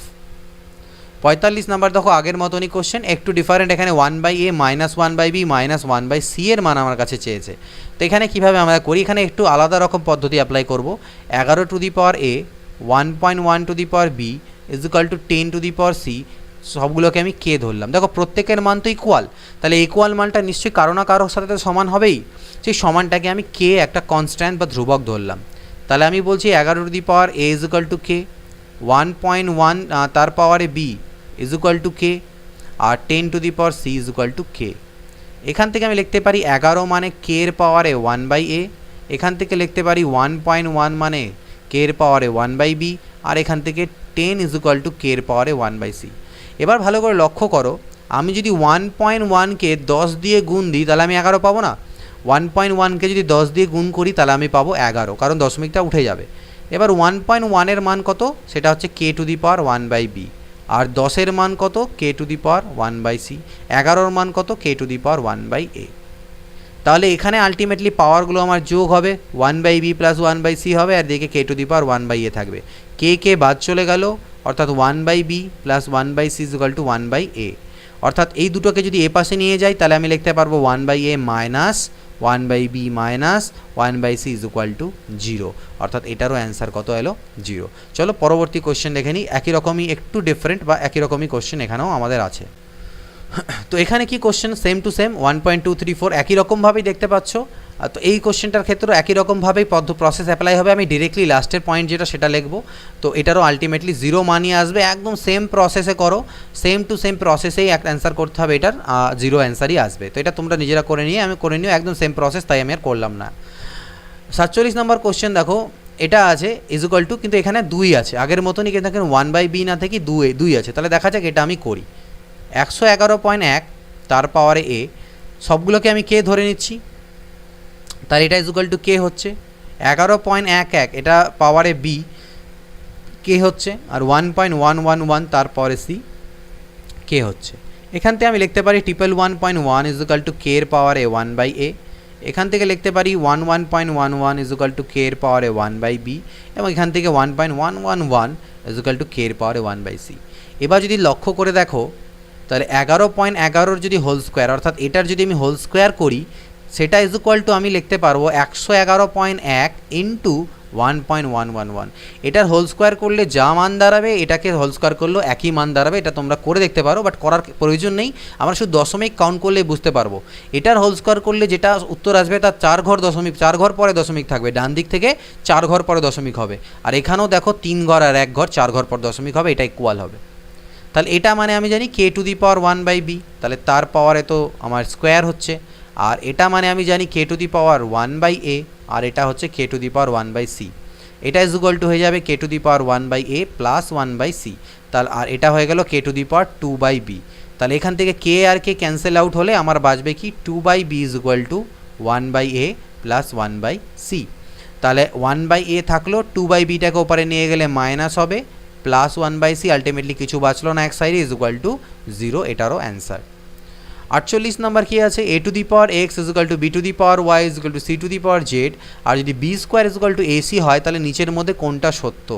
S1: 45 নাম্বার দেখো আগের মতনই কোশ্চেন, একটু ডিফারেন্ট। এখানে 1/a minus 1/b minus 1/c এর মান আমার কাছে চেয়েছে। তো এখানে কীভাবে আমরা করি? এখানে একটু আলাদা রকম পদ্ধতি অ্যাপ্লাই করব। 11 to the power a, 1.1 two the power b is equal two 10 to the power c, সবগুলোকে আমি কে ধরলাম। দেখো প্রত্যেকের মান তো ইকুয়াল, তাহলে ইকুয়াল মানটা নিশ্চয়ই কারো না কারোর সাথে তো সমান হবেই। সেই সমানটাকে আমি কে একটা কনস্ট্যান্ট বা ধ্রুবক ধরলাম। তাহলে আমি বলছি 11 to the power a is equal to k, 1.1 তার পাওয়ারে b is equal to k, আর 10 to the power c is equal to k. এখান থেকে আমি লিখতে পারি 11 মানে কে এর পাওয়ারে 1/a, এখান থেকে লিখতে পারি 1.1 মানে কে এর পাওয়ারে 1/b, আর এখান থেকে 10 ইজ ইকুয়াল টু কে এর পাওয়ারে 1/c। এবার ভালো করে লক্ষ্য করো, আমি যদি 1.1কে 10 দিয়ে গুণ দিই তাহলে আমি 11 পাবো না? 1.1কে যদি 10 দিয়ে গুণ করি তাহলে আমি পাবো 11, কারণ দশমিকটা উঠে যাবে। এবার 1.1 এর মান কত? সেটা হচ্ছে কে টু দি পাওয়ার 1/b, আর 10-এর মান কত? কে টু দি পাওয়ার 1/c। 11-র মান কত? কে টু দি পাওয়ার 1/a। তাহলে এখানে আলটিমেটলি পাওয়ারগুলো আমার যোগ হবে, 1/b প্লাস 1/c হবে, আর দিকে কে টু দি পাওয়ার 1/a থাকবে। কে বাদ চলে গেল, অর্থাৎ 1/b plus 1/c is equal two 1/a। অর্থাৎ এই দুটোকে যদি এ পাশে নিয়ে যাই তাহলে আমি লিখতে পারবো 1/a minus 1/b minus 1/c is equal to 0, অর্থাৎ এটারও অ্যান্সার কত এলো? 0। চলো পরবর্তী কোশ্চেন দেখে নিই, একই রকমই একটু ডিফারেন্ট বা একই রকমই কোশ্চেন এখানেও আমাদের আছে। তো এখানে কি কোশ্চেন? সেম টু সেম 1.234 একই রকমভাবেই দেখতে পাচ্ছ। তো এই কোশ্চেনটার ক্ষেত্রেও একই রকমভাবেই প্রসেস অ্যাপ্লাই হবে। আমি ডিরেক্টলি লাস্টের পয়েন্ট যেটা সেটা লিখবো, তো এটারও আলটিমেটলি 0 মানিয়ে আসবে। একদম সেম প্রসেসে করো, সেম টু সেম প্রসেসেই একটা অ্যান্সার করতে হবে, এটার 0 অ্যান্সারই আসবে। তো এটা তোমরা নিজেরা করে নিয়ে আমি করে নিও, একদম সেম প্রসেস, তাই আমি আর করলাম না। 47 নম্বর কোশ্চেন দেখো, এটা আছে ইজ ইকুয়াল টু, কিন্তু এখানে 2 আছে, আগের মতনই, কিন্তু এখানে 1/b না থেকে 2 আছে। তাহলে দেখা যাক এটা আমি করি। 111.1 তার পাওয়ারে a, সবগুলোকে আমি কে ধরে নিচ্ছি, তাহলে এটা ইজ ইকুয়াল টু কে হচ্ছে 11.11, এটা পাওয়ারে b কে হচ্ছে, আর 1.111 তার পাওয়ারে c কে হচ্ছে। এখান থেকে আমি লিখতে পারি 111.1 ইজ ইকুয়াল টু কে এর পাওয়ারে 1/a, এখান থেকে লিখতে পারি 11.11 ইজ ইকুয়াল টু কে এর পাওয়ারে 1/b, এবং এখান থেকে 1.111 ইজ ইকুয়াল টু কে এর পাওয়ারে 1/c। এবার যদি লক্ষ্য করে দেখো, তাহলে 11.11 যদি হোল স্কোয়ার, অর্থাৎ এটার যদি আমি হোল স্কোয়ার করি, সেটা ইজ ইকুয়াল টু আমি লিখতে পারবো 111.1 ইন্টু 1.111। এটার হোল স্কোয়ার করলে যা মান দাঁড়াবে, এটাকে হোল স্কোয়ার করলেও একই মান দাঁড়াবে। এটা তোমরা করে দেখতে পারো, বাট করার প্রয়োজন নেই, আমরা শুধু দশমিক কাউন্ট করলেই বুঝতে পারবো। এটার হোল স্কোয়ার করলে যেটা উত্তর আসবে তার 4 ঘর পরে দশমিক থাকবে, ডান দিক থেকে 4 ঘর পরে দশমিক হবে। আর এখানেও দেখো 3 ঘর আর 1 ঘর, 4 ঘর পর দশমিক হবে, এটা ইকুয়াল হবে। তাহলে এটা মানে আমি জানি কে টু দি পাওয়ার 1/b, তাহলে তার পাওয়ারে তো আমার স্কোয়ার হচ্ছে। আর এটা মানে আমি জানি কে টু দি পাওয়ার 1/a, আর এটা হচ্ছে কে টু দি পাওয়ার 1/c। এটা ইজ ইকুয়াল টু হয়ে যাবে কে to the power 1/a plus 1/c, তাহলে আর এটা হয়ে গেল কে টু দি পাওয়ার 2/b। তাহলে এখান থেকে কে আর কে ক্যান্সেল আউট হলে আমার বাঁচবে কি 2/b is equal two 1/a plus 1/c। তাহলে 1/a থাকলো, 2/bটাকে ওপারে নিয়ে গেলে মাইনাস হবে, প্লাস 1/c, আলটিমেটলি কিছু বাঁচলো না এক সাইডে, ইজ ইকুয়াল টু 0, এটারও অ্যান্সার। 48 নাম্বার কি আছে, a to the power x is equal to b to the power y is equal to c to the power z. আর যদি b square is equal to a c হয় তাহলে নিচের মধ্যে কোনটা সত্য,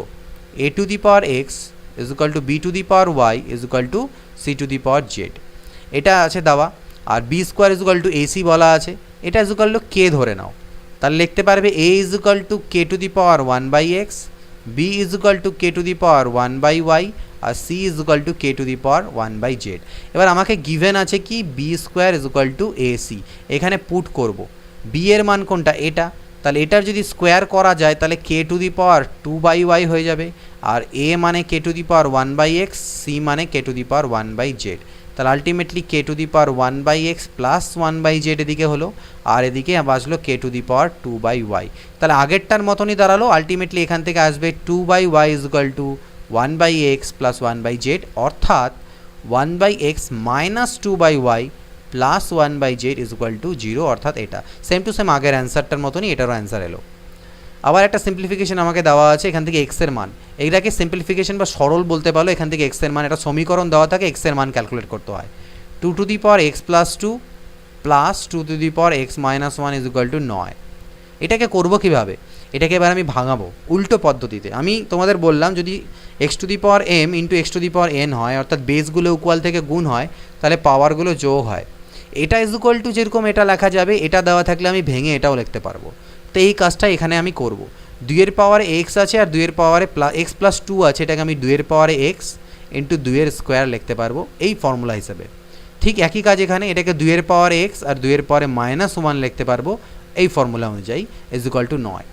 S1: a to the power x is equal to b to the power y is equal to c to the power z, এটা আছে দেওয়া। আর b square is equal to a c বলা আছে, এটা ইজ ইকুয়াল টু কে ধরে নাও, তাহলে লিখতে পারবে a is equal to K to the power 1/x, b is equal to K to the power 1/y, আর c is equal to K to the power 1/z। এবার আমাকে গিভেন আছে কি B square is equal to AC, এখানে put করব b এর মান কোনটা এটা, তাহলে এটার যদি স্কোয়ার করা যায় তাহলে কে টু দি পাওয়ার 2/y হয়ে যাবে, আর a মানে কে to the power 1/x, c মানে কে টু দি পাওয়ার 1/z, তাহলে ultimately K to the power 1/x plus 1/z এদিকে হলো, আর এদিকে বাঁচলো কে টু দি পাওয়ার 2/y। তাহলে আগেরটার মতনই দাঁড়ালো, আলটিমেটলি এখান থেকে আসবে 2/y is equal to 1/x plus 1/z, অর্থাৎ 1/x minus 2/y plus 1/z is equal to 0, অর্থাৎ এটা সেম টু সেম আগের অ্যান্সারটার মতনই এটারও অ্যান্সার এলো। আবার একটা সিম্পলিফিকেশন আমাকে দেওয়া আছে, এখান থেকে এক্সের মান, এইটাকে সিম্পলিফিকেশন বা সরল বলতে পারো। এখান থেকে এক্সের মান, একটা সমীকরণ দেওয়া থাকে, এক্সের মান ক্যালকুলেট করতে হয়। 2 to the power x plus 2 plus 2 to the power x minus 1 is equal two 9। এটাকে করবো কীভাবে, এটাকে এবার আমি ভাঙাবো উল্টো পদ্ধতিতে। আমি তোমাদের বললাম যদি x to the power M into X to the power N হয়, অর্থাৎ বেসগুলো ইকুয়াল থেকে গুণ হয়, তাহলে পাওয়ারগুলো যোগ হয়। এটা ইজ ইকুয়াল টু যেরকম এটা লেখা যাবে, এটা দেওয়া থাকলে আমি ভেঙে এটাও লিখতে পারবো। তো এই কাজটা এখানে আমি করব। 2 এর পাওয়ারে এক্স আছে আর 2 এর পাওয়ারে এক্স প্লাস 2 আছে, এটাকে আমি 2 এর পাওয়ারে এক্স ইন্টু 2 এর স্কোয়ার লিখতে পারবো এই ফর্মুলা হিসাবে। ঠিক একই কাজ এখানে, এটাকে 2 এর পাওয়ারে এক্স আর 2 এর পাওয়ারে মাইনাস 1 লিখতে পারবো এই ফর্মুলা অনুযায়ী, ইজ ইকুয়াল টু 9।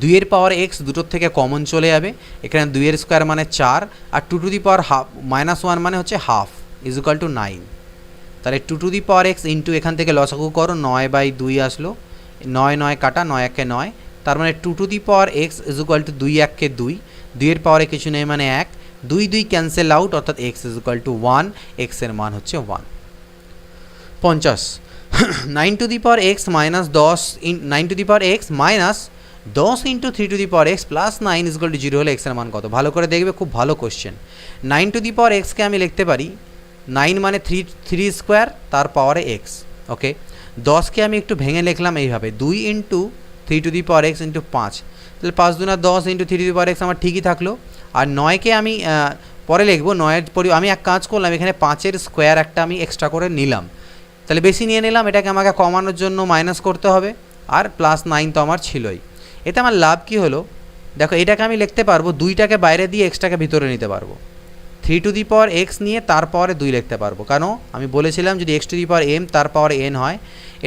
S1: 2 এর পাওয়ার এক্স দুটোর থেকে কমন চলে যাবে, এখানে 2 এর স্কোয়ার মানে 4, আর 2 to the power half minus 1 মানে হচ্ছে হাফ, ইজ ইকুয়াল টু 9। তাহলে 2 to the power x into এখান থেকে লসাগু করো, 9/2 আসলো, 9 কাটা, 9 একে 9, তার মানে 2 to the power x is equal to 2 1 2, 2 এর পাওয়ারে কিছু নেই মানে 1, 2 2 ক্যান্সেল আউট, অর্থাৎ এক্স ইজ ইকুয়াল টু 1, এক্সের মান হচ্ছে 1। 50 9 two the power x minus 10 9 two the power x minus 10 into 3 to the power x plus 9 is equal to 0 হলে এক্সের মান কত, ভালো করে দেখবে, খুব ভালো কোশ্চেন। 9 টু দি পাওয়ার এক্সকে আমি লিখতে পারি 9 মানে 3 স্কোয়ার তার পাওয়ারে এক্স, ওকে। 10কে আমি একটু ভেঙে লিখলাম এইভাবে, 2 into 3 to the power x into 5, তাহলে 5 2 10 into 3 to the power x আমার ঠিকই থাকলো। আর 9কে আমি পরে লিখবো, 9-এর পরে আমি এক কাজ করলাম, এখানে 5-এর স্কোয়ার একটা আমি এক্সট্রা করে নিলাম, তাহলে বেশি নিয়ে নিলাম, এটাকে আমাকে কমানোর জন্য মাইনাস করতে হবে, আর প্লাস 9 তো আমার ছিলই। এতে আমার লাভ কী হলো দেখো, এটাকে আমি লিখতে পারবো, 2টাকে বাইরে দিয়ে এক্সটাকে ভিতরে নিতে পারবো, 3 টু দি পাওয়ার এক্স নিয়ে তার পাওয়ারে 2 লিখতে পারবো, কারণ আমি বলেছিলাম যদি x to the power M তার পাওয়ারে এন হয়,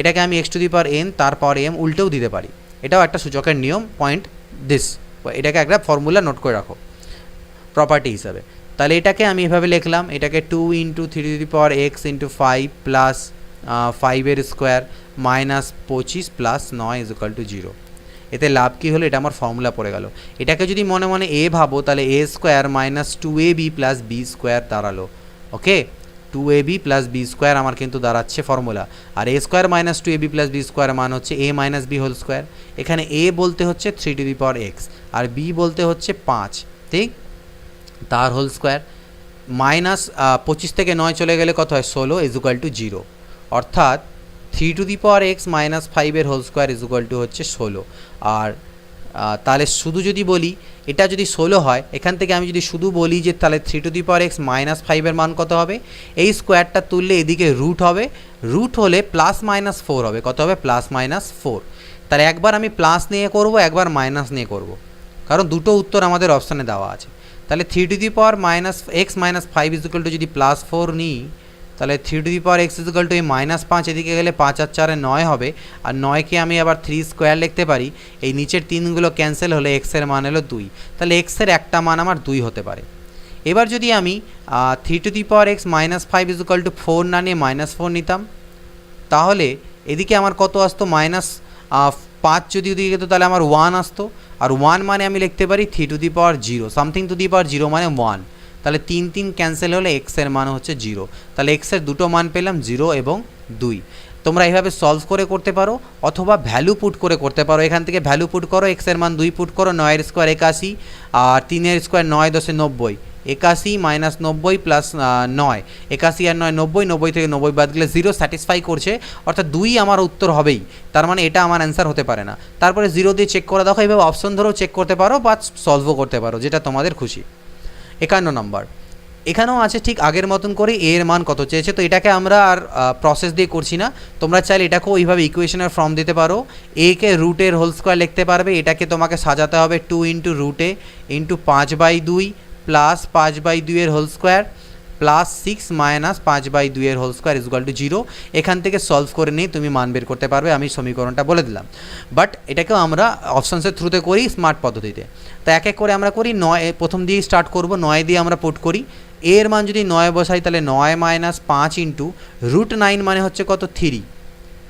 S1: এটাকে আমি x to the power n তার পাওয়ারে এম উল্টেও দিতে পারি, এটাও একটা সূচকের নিয়ম, পয়েন্ট দিস, এটাকে একটা ফর্মুলা নোট করে রাখো প্রপার্টি হিসাবে। তাহলে এটাকে আমি এভাবে লিখলাম, এটাকে 2 into 3 to the power x into 5 plus 5-এর square minus 25 plus 9 is equal to 0। এতে লাভ কী হলো, এটা আমার ফর্মুলা পড়ে গেল। এটাকে যদি মনে মনে এ ভাবো তাহলে a square minus 2ab plus b square দাঁড়ালো, okay. 2ab plus b square আমার কিন্তু দাঁড়াচ্ছে ফর্মুলা, আর a square minus 2ab plus b square মান হচ্ছে a minus b whole square. এখানে এ বলতে হচ্ছে 3 টু দি পাওয়ার এক্স আর বি বলতে হচ্ছে 5, ঠিক, তার হোল স্কোয়ার। মাইনাস 25 থেকে 9 চলে গেলে কত হয়, 16 ইজ ইকুয়াল টু 0, অর্থাৎ 3 to the power x minus 5-এর whole square is equal to হচ্ছে 16। আর তাহলে শুধু যদি বলি এটা যদি 16 হয়, এখান থেকে আমি যদি শুধু বলি যে তাহলে 3 to the power x minus 5-এর মান কত হবে, এই স্কোয়ারটা তুললে এদিকে রুট হবে, রুট হলে প্লাস মাইনাস 4 হবে, কত হবে, প্লাস মাইনাস 4। তাহলে একবার আমি প্লাস নিয়ে করব, একবার মাইনাস নিয়ে করব, কারণ দুটো উত্তর আমাদের অপশানে দেওয়া আছে। তাহলে 3 to the power minus x minus 5 is equal to যদি প্লাস 4 নিই, তাহলে 3 to the power x is equal two এই মাইনাস 5 এদিকে গেলে 5 আর 4 9 হবে, আর 9কে আমি আবার 3 স্কোয়ার লিখতে পারি, এই নিচের 3গুলো ক্যান্সেল হলে এক্সের মান এলো 2, তাহলে এক্সের একটা মান আমার 2 হতে পারে। এবার যদি আমি 3 to the power x minus 5 is equal to 4 না নিয়ে মাইনাস 4 নিতাম, তাহলে এদিকে আমার কত আসতো, মাইনাস 5 যদি ওদিকে যেত তাহলে আমার 1 আসতো, আর 1 মানে আমি লিখতে পারি 3 to the power 0, something to the power 0 মানে 1, তাহলে 3 3 ক্যান্সেল হলে এক্সের মান হচ্ছে 0, তাহলে এক্সের দুটো মান পেলাম 0 এবং 2। তোমরা এইভাবে সলভ করে করতে পারো, অথবা ভ্যালু পুট করে করতে পারো। এখান থেকে ভ্যালু পুট করো, এক্সের মান 2 পুট করো, 9-এর স্কোয়ার 81 আর 3-এর স্কোয়ার 9 10 90, 81 মাইনাস 90 প্লাস 9, 81 আর 9 90, 90 থেকে 90 বাদ গেলে 0 স্যাটিসফাই করছে, অর্থাৎ 2 আমার উত্তর হবেই, তার মানে এটা আমার অ্যান্সার হতে পারে না। তারপরে 0 দিয়ে চেক করে দেখো, এইভাবে অপশন ধরেও চেক করতে পারো বা সলভও করতে পারো, যেটা তোমাদের খুশি। 51 নম্বর, এখানেও আছে ঠিক আগের মতন করে এ এর মান কত চেয়েছে, তো এটাকে আমরা আর প্রসেস দিয়ে করছি না, তোমরা চাইলে এটাকেও ওইভাবে ইকুয়েশনের ফর্ম দিতে পারো। এ কে রুটের হোল স্কোয়ার লিখতে পারবে, এটাকে তোমাকে সাজাতে হবে 2 ইন্টু রুটে ইন্টু 5/2 প্লাস 5/2 এর হোল স্কোয়ার প্লাস 6 মাইনাস 5/2 এর হোল স্কোয়ার ইজুয়াল টু 0। এখান থেকে সলভ করে নিয়ে তুমি মান বের করতে পারবে, আমি সমীকরণটা বলে দিলাম। বাট এটাকেও আমরা অপশানসের থ্রুতে করি স্মার্ট পদ্ধতিতে। তো এক এক করে আমরা করি, 9 প্রথম দিয়েই স্টার্ট করব, 9 দিয়ে আমরা পুট করি। এর মান যদি 9 বসাই তাহলে 9 মাইনাস 5 ইন্টু রুট 9 মানে হচ্ছে কত 3,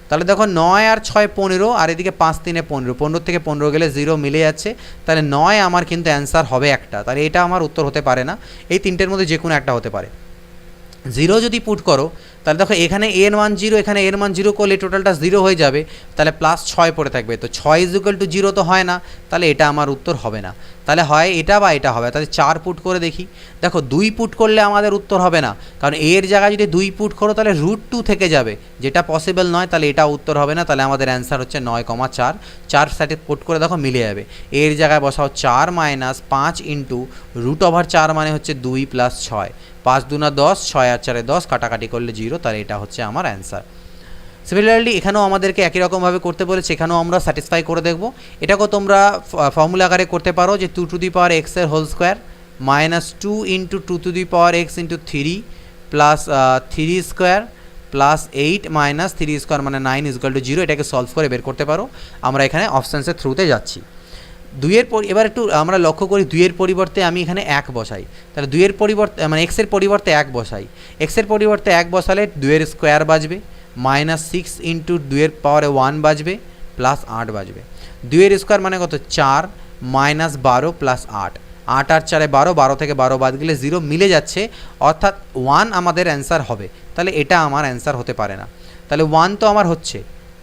S1: তাহলে দেখো 9 আর 6 15, আর এদিকে 5 3 15, 15 থেকে 15 গেলে 0 মিলে যাচ্ছে, তাহলে 9 আমার কিন্তু অ্যান্সার হবে একটা, তাহলে এটা আমার উত্তর হতে পারে না, এই তিনটের মধ্যে যে কোনো একটা হতে পারে। 0 যদি পুট করো তাহলে দেখো এখানে এর মান 0, এখানে এর মান 0 করলে টোটালটা 0 হয়ে যাবে, তাহলে প্লাস 6 পড়ে থাকবে, তো 6 ইজুয়াল টু 0 তো হয় না, তাহলে এটা আমার উত্তর হবে না, তাহলে হয় এটা বা এটা হবে। তাহলে 4 পুট করে দেখি, দেখো 2 পুট করলে আমাদের উত্তর হবে না, কারণ এর জায়গায় যদি 2 পুট করো তাহলে রুট 2 থেকে যাবে, যেটা পসিবল নয়, তাহলে এটা উত্তর হবে না, তাহলে আমাদের অ্যান্সার হচ্ছে 9,4। 4 সাইডে পুট করে দেখো মিলে যাবে, এর জায়গায় বসাও 4 মাইনাস 5 ইন্টু রুট ওভার 4 মানে হচ্ছে 2 প্লাস 6, 5 2 10, 6 আর 4 10, কাটাকাটি করলে 0, তাহলে এটা হচ্ছে আমার অ্যান্সার। সিমিলারলি এখানেও আমাদেরকে একই রকমভাবে করতে বলেছে, এখানেও আমরা স্যাটিসফাই করে দেখব। এটাকেও তোমরা ফর্মুলা আকারে করতে পারো যে 2 টু দি পাওয়ার এক্স এর whole square minus 2 into 2 to the power x into 3 plus 3 square plus 8 minus 3 square মানে 9 ইজুয়াল টু 0, এটাকে সলভ করে বের করতে পারো। আমরা এখানে অপশানসের থ্রুতে যাচ্ছি। 2 এর এবার একটু আমরা লক্ষ্য করি, 2 এর পরিবর্তে আমি এখানে 1 বসাই, তাহলে 2 এর পরিবর্তে মানে এক্সের পরিবর্তে 1 বসাই, এক্সের পরিবর্তে 1 বসালে 2 এর স্কোয়ার বাজবে মাইনাস 6 ইন্টু 2 এর পাওয়ারে 1 বাজবে প্লাস 8 বাজবে। 2 এর স্কোয়ার মানে কত 4 মাইনাস 12 প্লাস 8, 8 আর 4 12, 12 থেকে 12 বাদ গেলে 0 মিলে যাচ্ছে, অর্থাৎ 1 আমাদের অ্যান্সার হবে, তাহলে এটা আমার অ্যান্সার হতে পারে না। তাহলে 1 তো আমার হচ্ছে,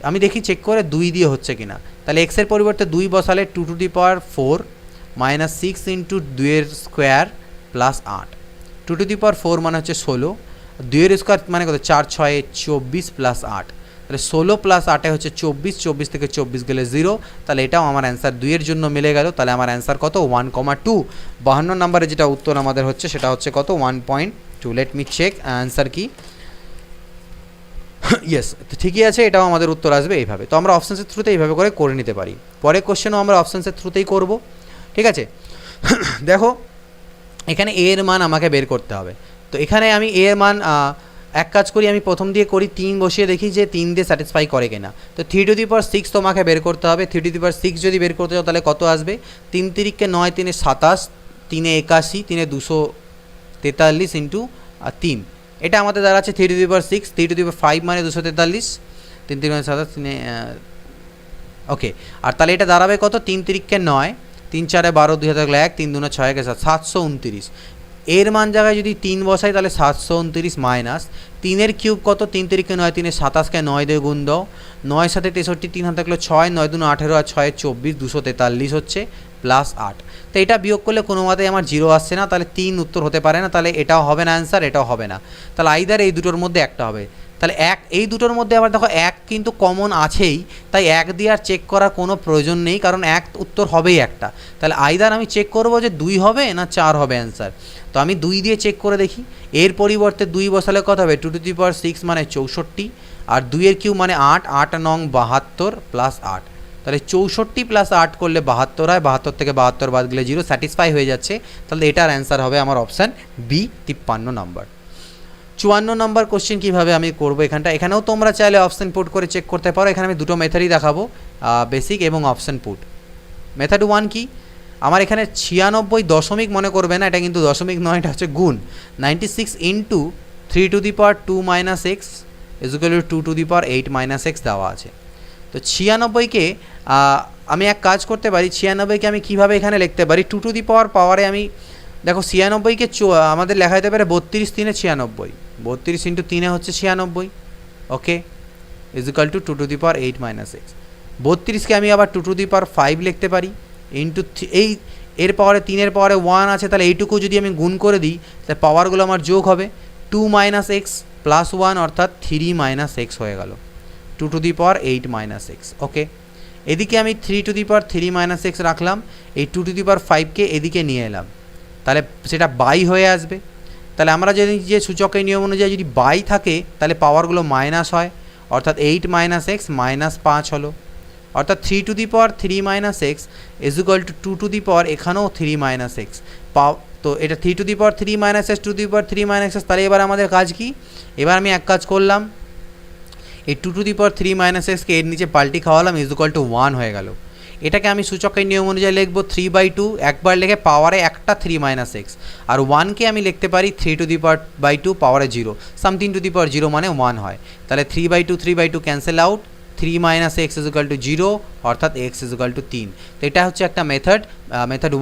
S1: আমি দেখি চেক করে 2 দিয়ে হচ্ছে কিনা, তাহলে এক্সের পরিবর্তে 2 বসালে 2 to the power 4 minus 6 into 2 এর square plus 8, 2 to the power 4 মানে হচ্ছে 16, 2 এর স্কোয়ার মানে কত 4 6 24 প্লাস 8, তাহলে 16 প্লাস 8 হচ্ছে 24, 24 থেকে 24 গেলে 0, তাহলে এটাও আমার অ্যান্সার 2 এর জন্য মিলে গেল, তাহলে আমার অ্যান্সার কত 1,2। 52 নম্বরে যেটা উত্তর আমাদের হচ্ছে সেটা হচ্ছে কত 1.2। লেট মি চেক অ্যান্সার কি, ইয়েস, তো ঠিকই আছে, এটাও আমাদের উত্তর আসবে এইভাবে। তো আমরা অপশানসের থ্রুতে এইভাবে করে নিতে পারি। পরের কোশ্চেনও আমরা অপশানসের থ্রুতেই করব, ঠিক আছে। দেখো এখানে এ এর মান আমাকে বের করতে হবে, তো এখানে আমি এ এর মান এক কাজ করি, আমি প্রথম দিয়ে করি 3 বসিয়ে দেখি যে 3 দিয়ে স্যাটিসফাই করে কিনা। তো 3 টু দি পাওয়ার 6 তোমাকে বের করতে হবে, 3 টু দি পাওয়ার 6 যদি বের করতে চাও তাহলে কত আসবে, 3 তিরিকে 9, 3 27, 3 81, 3 243 ইন্টু 3, এটা আমাদের দ্বারা আছে 3 to the power 6, 3 to the পাওয়ার 5 মানে 243, 3 3 27, 3 ওকে, আর তাহলে এটা দাঁড়াবে কত 3 তিরিকে 9, 3 4 12, 2 হাতে 1, 3 2 6 7, 729। এর মান জায়গায় যদি 3 বসাই তাহলে 729 মাইনাস 3 এর কিউব কত, 3 তিরিকে 9, 3 27কে 9 দিয়ে গুণ দাও, 9 7 63, 3 হাতে থাকলো 6, 9 2 18 আর 6 24, 243 হচ্ছে প্লাস 8। তো এটা বিয়োগ করলে কোনো মতেই আমার 0 আসছে না, তাহলে 3 উত্তর হতে পারে না, তাহলে এটাও হবে না অ্যান্সার, এটাও হবে না, তাহলে আইদার এই দুটোর মধ্যে একটা হবে। তাহলে এই দুটোর মধ্যে আবার দেখো 1 কিন্তু কমন আছেই, তাই 1 দিয়ে আর চেক করার কোনো প্রয়োজন নেই, কারণ 1 উত্তর হবেই একটা, তাহলে আইদার আমি চেক করব যে 2 হবে না 4 হবে অ্যান্সার। তো আমি 2 দিয়ে চেক করে দেখি, এর পরিবর্তে 2 বসালে কত হবে 2 টু দি পাওয়ার 6 মানে 64, আর 2 এর কিউব মানে 8, 8 নং 72 প্লাস 8, তাহলে 64 প্লাস 8 করলে 72 হয়, 72 থেকে 72 বাদ গেলে 0, স্যাটিসফাই হয়ে যাচ্ছে, তাহলে এটার অ্যান্সার হবে আমার অপশান বি 53 নম্বর। 54 নম্বর কোশ্চেন কীভাবে আমি করবো, এখানেও তোমরা চাইলে অপশান পুট করে চেক করতে পারো। এখানে আমি দুটো মেথডই দেখাবো, বেসিক এবং অপশান পুট। মেথড 1 কি, আমার এখানে 96 দশমিক মনে করবে না, এটা কিন্তু দশমিক নয়, এটা হচ্ছে গুণ। 96 into 3 to the power 2 minus x equal to 2 to the power 8 minus x দেওয়া আছে। তো 96কে আমি এক কাজ করতে পারি, 96কে আমি কীভাবে এখানে লিখতে পারি, 2 টু দি পাওয়ারে আমি দেখো 96কে আমাদের লেখা যেতে পারে 32 3 96, 32 ইন্টু 3 হচ্ছে 96, okay, equal to 2 to the power 8 minus x. 32কে আমি আবার 2 টু দি পাওয়ার 5 লিখতে পারি ইন্টু এর পাওয়ারে 3-এর পাওয়ারে 1 আছে, তাহলে এইটুকু যদি আমি গুণ করে দিই তাহলে পাওয়ারগুলো আমার যোগ হবে। 2 মাইনাস এক্স প্লাস 1 অর্থাৎ 3 মাইনাস এক্স হয়ে গেল, 2 to the power 8 minus x. Okay, এদিকে আমি 3 to the power 3 minus x রাখলাম, এই 2 টু দি পাওয়ার 5কে এদিকে নিয়ে এলাম, তাহলে সেটা বাই হয়ে আসবে। তাহলে আমরা যদি যে সূচকের নিয়ম অনুযায়ী যদি বাই থাকে তাহলে পাওয়ারগুলো মাইনাস হয়, অর্থাৎ 8 মাইনাস এক্স মাইনাস 5 হলো, অর্থাৎ 3 to the power 3 minus x is equal to 2 to the power এখানেও 3 মাইনাস এক্স তো এটা 3 to the power 3 minus x 2 to the power 3 minus x. তাহলে এবার আমাদের কাজ কি, এবার আমি এক কাজ করলাম, এই 2 টু দি পাওয়ার 3 মাইনাস এক্সকে এর নিচে পাল্টি খাওয়ালাম, ইজ ইকুয়াল টু 1 হয়ে গেল। এটাকে আমি সূচকের নিয়ম অনুযায়ী লিখবো 3/2, একবার লিখে পাওয়ারে একটা 3 মাইনাস এক্স, আর 1কে আমি লিখতে পারি 3 টু দি পাওয়ার বাই 2 পাওয়ারে 0, সামথিং টু দি পাওয়ার 0 মানে 1 হয়। তাহলে 3/2 cancel out, 3 minus x is equal to 0 অর্থাৎ এক্স ইজ ইকুয়াল টু 3। তো এটা হচ্ছে একটা মেথড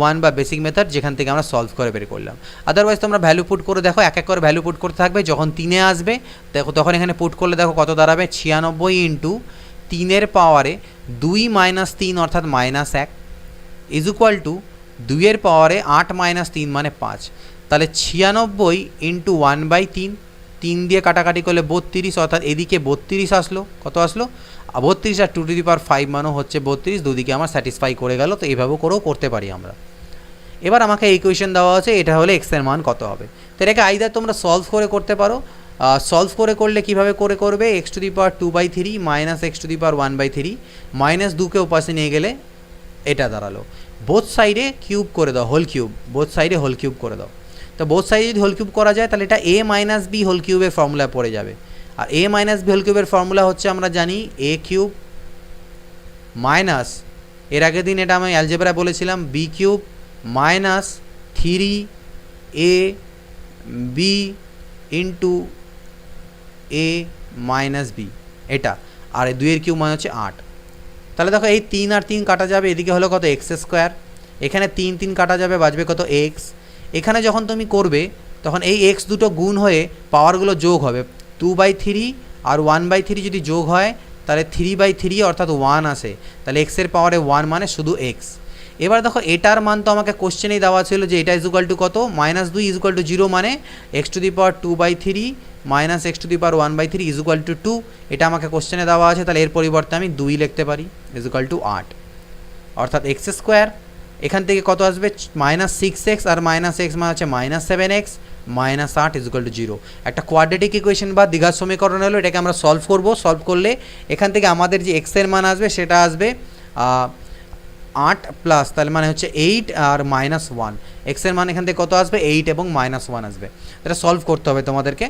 S1: 1 বা বেসিক মেথড, যেখান থেকে আমরা সলভ করে বের করলাম। আদারওয়াইজ তোমরা ভ্যালু পুট করে দেখো, এক এক করে ভ্যালু পুট করতে থাকবে, যখন 3-এ আসবে দেখো তখন এখানে পুট করলে দেখো কত দাঁড়াবে, 96 ইন্টু 3-এর পাওয়ারে 2 মাইনাস 3 অর্থাৎ মাইনাস 1 ইজ ইকুয়াল টু 2-এর পাওয়ারে 8 মাইনাস 3 মানে 5। তাহলে 96 ইন্টু 1/3, 3 দিয়ে কাটাকাটি করলে 32 অর্থাৎ এদিকে 32 আসলো, কত আসলো 32, আর 2 টু দি পাওয়ার 5 মানও হচ্ছে 32, দুদিকে আমার স্যাটিসফাই করে গেল। তো এইভাবে করেও করতে পারি আমরা। এবার আমাকে এই ইকুয়েশন দেওয়া আছে, এটা হলে এক্সের মান কত হবে। তো এটাকে আইদার তোমরা সলভ করে করতে পারো, সলভ করে করলে কীভাবে করে করবে, x to the power 2/3 minus x to the power 1/3 minus 2কে ওপাশে নিয়ে গেলে এটা দাঁড়ালো, বোথ সাইডে কিউব করে দাও, হোল কিউব, বোথ সাইডে হোল কিউব করে দাও। তো বোথ সাইডে যদি হোল কিউব করা যায় তাহলে এটা a মাইনাস বি হোল কিউবের ফর্মুলা পড়ে যাবে। আর a মাইনাস বি হোল কিউবের ফর্মুলা হচ্ছে আমরা জানি a কিউব মাইনাস, এর আগের দিন এটা আমি অ্যালজেব্রায় বলেছিলাম, b cube minus 3ab into a minus b, এটা, আর এই 2-এর কিউব মানে হচ্ছে 8। তাহলে দেখো এই 3 আর 3 কাটা যাবে, এদিকে হলো কত এক্স স্কোয়ার, এখানে 3 3 কাটা যাবে, বাঁচবে কত এক্স। এখানে যখন তুমি করবে তখন এই এক্স দুটো গুণ হয়ে পাওয়ারগুলো যোগ হবে, 2/3 আর 1/3 যদি যোগ হয় তাহলে 3/3 অর্থাৎ 1 আসে, তাহলে এক্সের পাওয়ারে 1 মানে শুধু এক্স। এবার দেখো এটার মান তো আমাকে কোশ্চেনেই দেওয়া ছিল যে এটা ইজ ইকুয়াল টু কত, -2 ইজ ইকুয়াল টু 0 মানে x to the power 2/3 minus x to the power 1/3 is equal to 2, এটা আমাকে কোশ্চেনে দেওয়া আছে। তাহলে এর পরিবর্তে আমি 2 লিখতে পারি, ইজ ইকুয়াল টু 8, অর্থাৎ এক্স স্কোয়ার এখান থেকে কত আসবে, -6x আর -x মানে হচ্ছে -7x minus 8 is equal to 0। একটা কোয়াড্রেটিক ইকুয়েশন বা দ্বিঘাত সমীকরণ হলো, এটাকে আমরা সলভ করব। সলভ করলে এখান থেকে আমাদের যে এক্সের মান আসবে সেটা আসবে 8 প্লাস, তাহলে মানে হচ্ছে 8 আর -1, এক্সের মান এখান থেকে কত আসবে 8 এবং -1 আসবে। এটা সলভ করতে হবে তোমাদেরকে,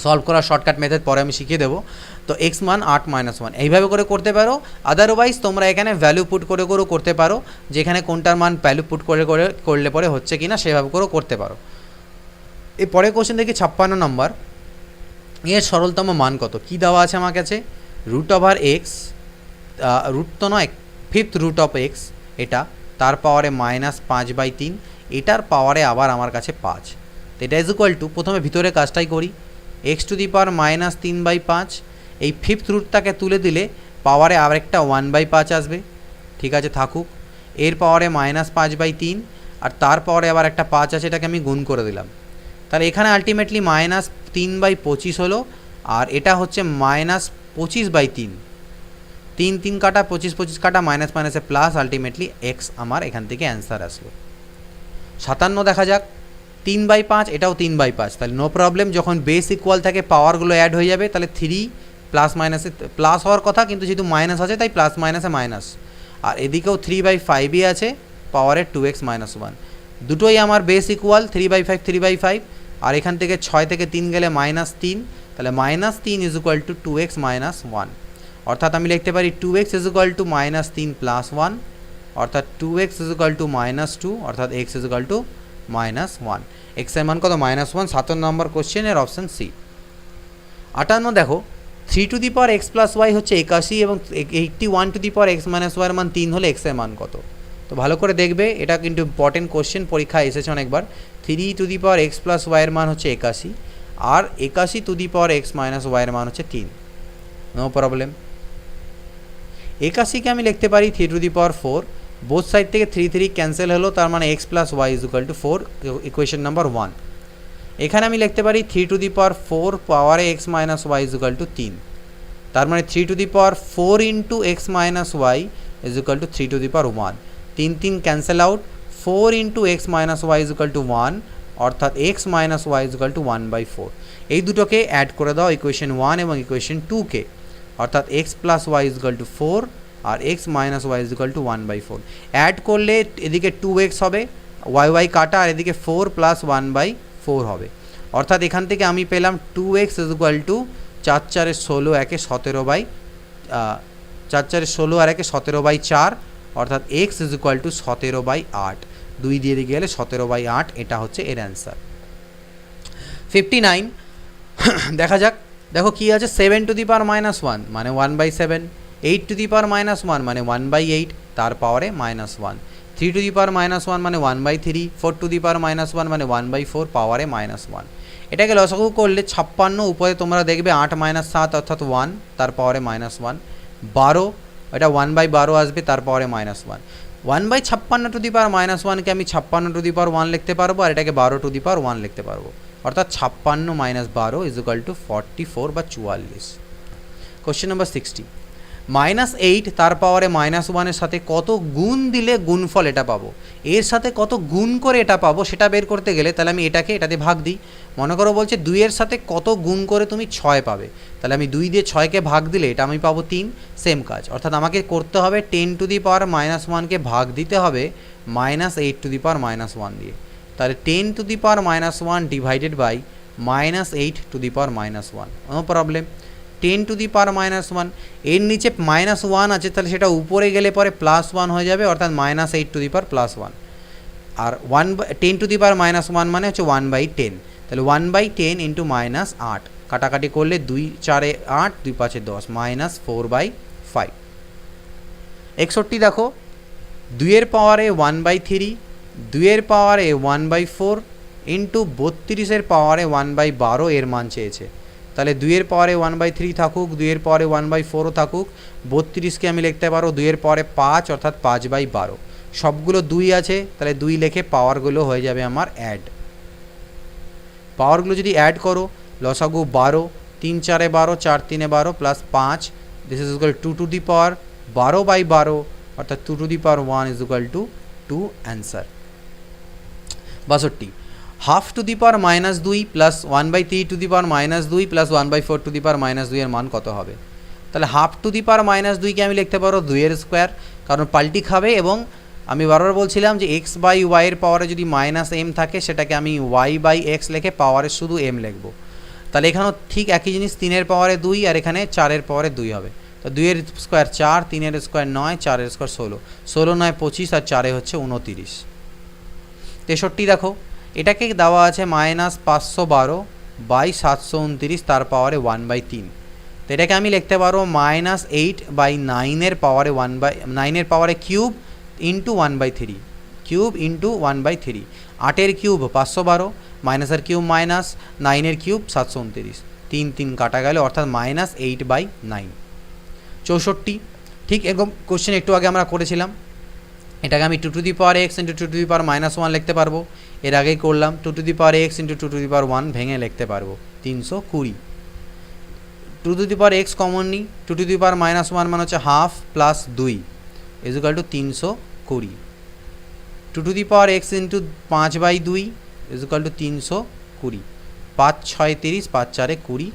S1: সলভ করার শর্টকাট মেথড পরে আমি শিখিয়ে দেবো। তো এক্স মান 8 -1 এইভাবে করে করতে পারো। আদারওয়াইজ তোমরা এখানে ভ্যালু পুট করে করেও করতে পারো, যেখানে কোনটার মান ভ্যালু পুট করে করলে পরে হচ্ছে কি না সেভাবে করেও করতে পারো। এই পরের কোশ্চেন দেখি 56 নম্বর, এর সরলতম মান কত, কি দেওয়া আছে আমার কাছে, √(x), রুট তো নয়, 5th রুট অফ এক্স, এটা তার পাওয়ারে -5/3, এটার পাওয়ারে আবার আমার কাছে 5। তো এটা ইজ ইকুয়াল টু, প্রথমে ভিতরে কাজটাই করি, এক্স টু দি পাওয়ার -3/5, এই 5th রুটটাকে তুলে দিলে পাওয়ারে আরেকটা 1/5 আসবে, ঠিক আছে থাকুক, এর পাওয়ারে -5/3 আর তার পাওয়ারে আবার একটা 5 আছে, এটাকে আমি গুণ করে দিলাম। তাহলে এখানে আলটিমেটলি -3/25 হলো, আর এটা হচ্ছে -25/3, 3 3 কাটা 25 25 কাটা মাইনাস মাইনাসে প্লাস, আলটিমেটলি এক্স আমার এখান থেকে অ্যান্সার আসলো 57। দেখা যাক 3/5, এটাও 3/5, তাহলে নো প্রবলেম, যখন বেস ইকুয়াল থাকে পাওয়ারগুলো অ্যাড হয়ে যাবে, তাহলে 3 প্লাস মাইনাসে প্লাস হওয়ার কথা, কিন্তু যেহেতু মাইনাস আছে তাই প্লাস মাইনাসে মাইনাস, আর এদিকেও 3/5ই আছে, পাওয়ারের 2x - 1, দুটোই আমার বেস ইকুয়াল, 3/5 3/5, আর এখান থেকে 6 থেকে 3 গেলে -3, তাহলে -3 ইজ ইকুয়াল টু 2x - 1, অর্থাৎ আমি লিখতে পারি 2x is equal to -3 plus 1, অর্থাৎ 2x ইজ ইকুয়াল টু -2, অর্থাৎ x is equal to -1। X এর মান কত, -1। 57 নম্বর কোশ্চেনের অপশান সি। 58 দেখো, 3 to the power x plus y হচ্ছে 81 এবং 81 to the power x minus y এর মান 3 হলে x এর মান কত। তো ভালো করে দেখবে, এটা কিন্তু ইম্পর্টেন্ট কোশ্চেন, পরীক্ষায় এসেছে অনেকবার। 3 to the power x plus y এর মান হচ্ছে 81, আর 81 to the power x minus y এর মান হচ্ছে 3, নো প্রবলেম। 81কে আমি লিখতে পারি 3 to the power 4, both side থেকে 3 ক্যান্সেল হলো, তার মানে x plus y is equal to 4, equation number 1। এখানে আমি লিখতে পারি 3⁴ পাওয়ারে x minus y is equal to 3, তার মানে 3⁴ into x minus y is equal to 3⁴, 3 cancel out, 4 into x minus y is equal to 1, অর্থাৎ x minus y is equal to 1/4। এই দুটোকে অ্যাড করে দাও ইকুয়েশন 1 এবং ইকুয়েশন 2কে, অর্থাৎ x plus y is equal to 4 আর x minus y is equal to 1/4। Add করলে এদিকে 2x হবে, ওয়াই কাটা, আর এদিকে 4 প্লাস 1/4 হবে, অর্থাৎ এখান থেকে আমি পেলাম 2x ইজ ইকুয়াল টু 4 4 16 একে 17 4 4 16 আর একে 17/4, অর্থাৎ x ইজ ইকুয়াল টু 17/8, 2 দিয়ে দিকে গেলে 17/8, এটা হচ্ছে এর অ্যান্সার। 59 দেখা যাক, দেখো কি আছে, 7⁻⁻1 মানে 1/7, 8⁻⁻1 মানে 1/8 তার পাওয়ারে -1, 3⁻⁻1 মানে 1/3, 4⁻⁻1 মানে 1/4 পাওয়ারে -1। এটাকে লসাগু করলে 56, উপরে তোমরা দেখবে 8 - 7 অর্থাৎ 1 তার পাওয়ারে -1, 12 এটা 1/12 আসবে তার পাওয়ারে -1, 1/56⁻1কে আমি 56⁻1 লিখতে পারবো, আর এটাকে 12⁻1 লিখতে পারবো, অর্থাৎ 56 - 12 ইজ ইকুয়াল টু 44 বা 44। কোশ্চেন নাম্বার 60, -8 তার পাওয়ারে -1-এর সাথে কত গুণ দিলে গুণফল এটা পাবো, এর সাথে কত গুণ করে এটা পাবো সেটা বের করতে গেলে তাহলে আমি এটাতে ভাগ দিই। মনে করো বলছে 2-এর সাথে কত গুণ করে তুমি 6 পাবে, তাহলে আমি 2 দিয়ে 6কে ভাগ দিলে এটা আমি পাবো 3, সেম কাজ, অর্থাৎ আমাকে করতে হবে 10⁻⁻1কে ভাগ দিতে হবে -8⁻1 দিয়ে, তাহলে 10⁻⁻1 ডিভাইডেড বাই -8⁻1, নো প্রবলেম। 10�10⁻1 এর নিচে -1 আছে, তাহলে সেটা উপরে গেলে পরে +1 হয়ে যাবে, অর্থাৎ -8⁻1, আর 10⁻1 মানে হচ্ছে 1/10, তাহলে 1/10 ইন্টু -8, কাটাকাটি করলে 2 4 8, 2 5 10, -4/5। 61 দেখো, 2-এর পাওয়ারে 1/3, 2-এর পাওয়ারে 1/4 ইন্টু 32-এর পাওয়ারে 1/12 এর মান চেয়েছে, তাহলে 2-এর পাওয়ারে 1/3 থাকুক, 2-এর পাওয়ারে 1/4ও থাকুক, 32কে আমি লিখতে পারো 2-এর পাওয়ারে 5 অর্থাৎ 5/12, সবগুলো 2 আছে, তাহলে 2 লিখে পাওয়ারগুলো হয়ে যাবে আমার অ্যাড। পাওয়ারগুলো যদি অ্যাড করো, লসাগু 12, 3 4 12, 4 3 12 প্লাস 5, দিস ইজ ইকুয়াল 2^12/12, অর্থাৎ 2^1 is equal to 2 answer. 62, ½ plus 1/3 plus 1/4 এর মান কত হবে, তাহলে ½ আমি লিখতে পারো 2-এর স্কোয়ার, কারণ পাল্টি খাবে, এবং আমি বারবার বলছিলাম যে x/y এর পাওয়ারে যদি -m থাকে সেটাকে আমি y/x লিখে পাওয়ারে শুধু m লিখব, তাহলে এখানেও ঠিক একই জিনিস, 3-এর পাওয়ারে 2 আর এখানে 4-এর পাওয়ারে 2 হবে, তো 2-এর স্কোয়ার 4, 3-এর স্কোয়ার 9, 4-এর স্কোয়ার 16, 16 9 25 আর 4-এ হচ্ছে 29। 63 দেখো, এটাকে দেওয়া আছে -512/729 তার পাওয়ারে 1/3, তো এটাকে আমি লিখতে পারবো -8/9-এর পাওয়ারে 9-এর পাওয়ারে কিউব ইন্টু 1/3, কিউব ইন্টু 1/3, 8-এর কিউব 512, মাইনাসের কিউব মাইনাস, 9-এর কিউব 729, 3 3 কাটা গেল, অর্থাৎ -8/9। 64, ঠিক এরকম কোশ্চেন একটু আগে আমরা করেছিলাম, এটাকে আমি 2^x ইন্টু 2^-1 লিখতে পারবো, এর আগেই করলাম, 2^x ইন্টু 2^1 ভেঙে লিখতে পারবো 320, 2^x কমন নিই, 2^-1 মানে হচ্ছে half plus 2 is equal two 320, 2^x into 5/2 is equal two 320, 5 6 30, 5 4 20,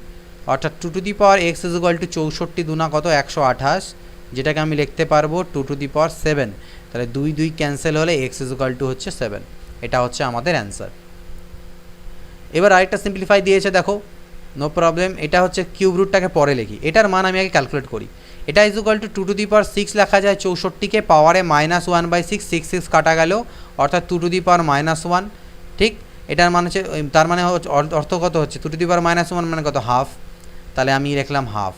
S1: অর্থাৎ 2^x ইজ ইকুয়াল টু 64 দুনা কত 128, যেটাকে আমি লিখতে পারবো 2^7, তাহলে 2 2 ক্যান্সেল হলে x ইজ ইকুয়াল টু হচ্ছে 7, এটা হচ্ছে আমাদের অ্যান্সার। এবার আরেকটা সিম্পলিফাই দিয়েছে দেখো, নো প্রবলেম, এটা হচ্ছে কিউব রুটটাকে পরে লিখি, এটার মান আমি আগে ক্যালকুলেট করি, এটা ইজ ইকুয়াল টু 2^6 লেখা যায়, 64কে পাওয়ারে -1/6, 6 6 কাটা গেল, অর্থাৎ 2^-1, ঠিক, এটার মানে হচ্ছে, তার মানে অর্থ কত হচ্ছে 2^-1 মানে কত হাফ, তাহলে আমি লিখলাম হাফ।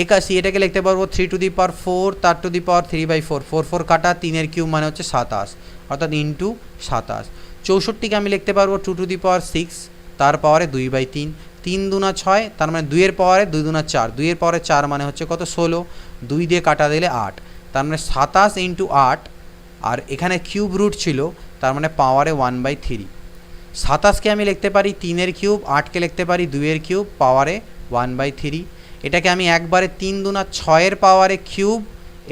S1: 81, এটাকে লিখতে পারবো 3^4 তার টু দি পাওয়ার 3/4, 4 4 কাটা, 3-এর কিউব মানে হচ্ছে 27, অর্থাৎ ইন্টু 27। 64কে আমি লিখতে পারবো 2^6 তার পাওয়ারে 2/3, 3 দুনা 6, তার মানে 2-এর পাওয়ারে 2 দুনা 4, 2-এর পাওয়ারে 4 মানে হচ্ছে কত 16, 2 দিয়ে কাটা দিলে 8, তার মানে 27 ইন্টু 8 আর এখানে কিউব রুট ছিল, তার মানে পাওয়ারে 1/3। 27কে আমি লিখতে পারি 3-এর কিউব, 8কে লিখতে পারি 2-এর কিউব, পাওয়ারে 1/3। এটাকে আমি একবারে 3 দুনা 6-এর পাওয়ারে কিউব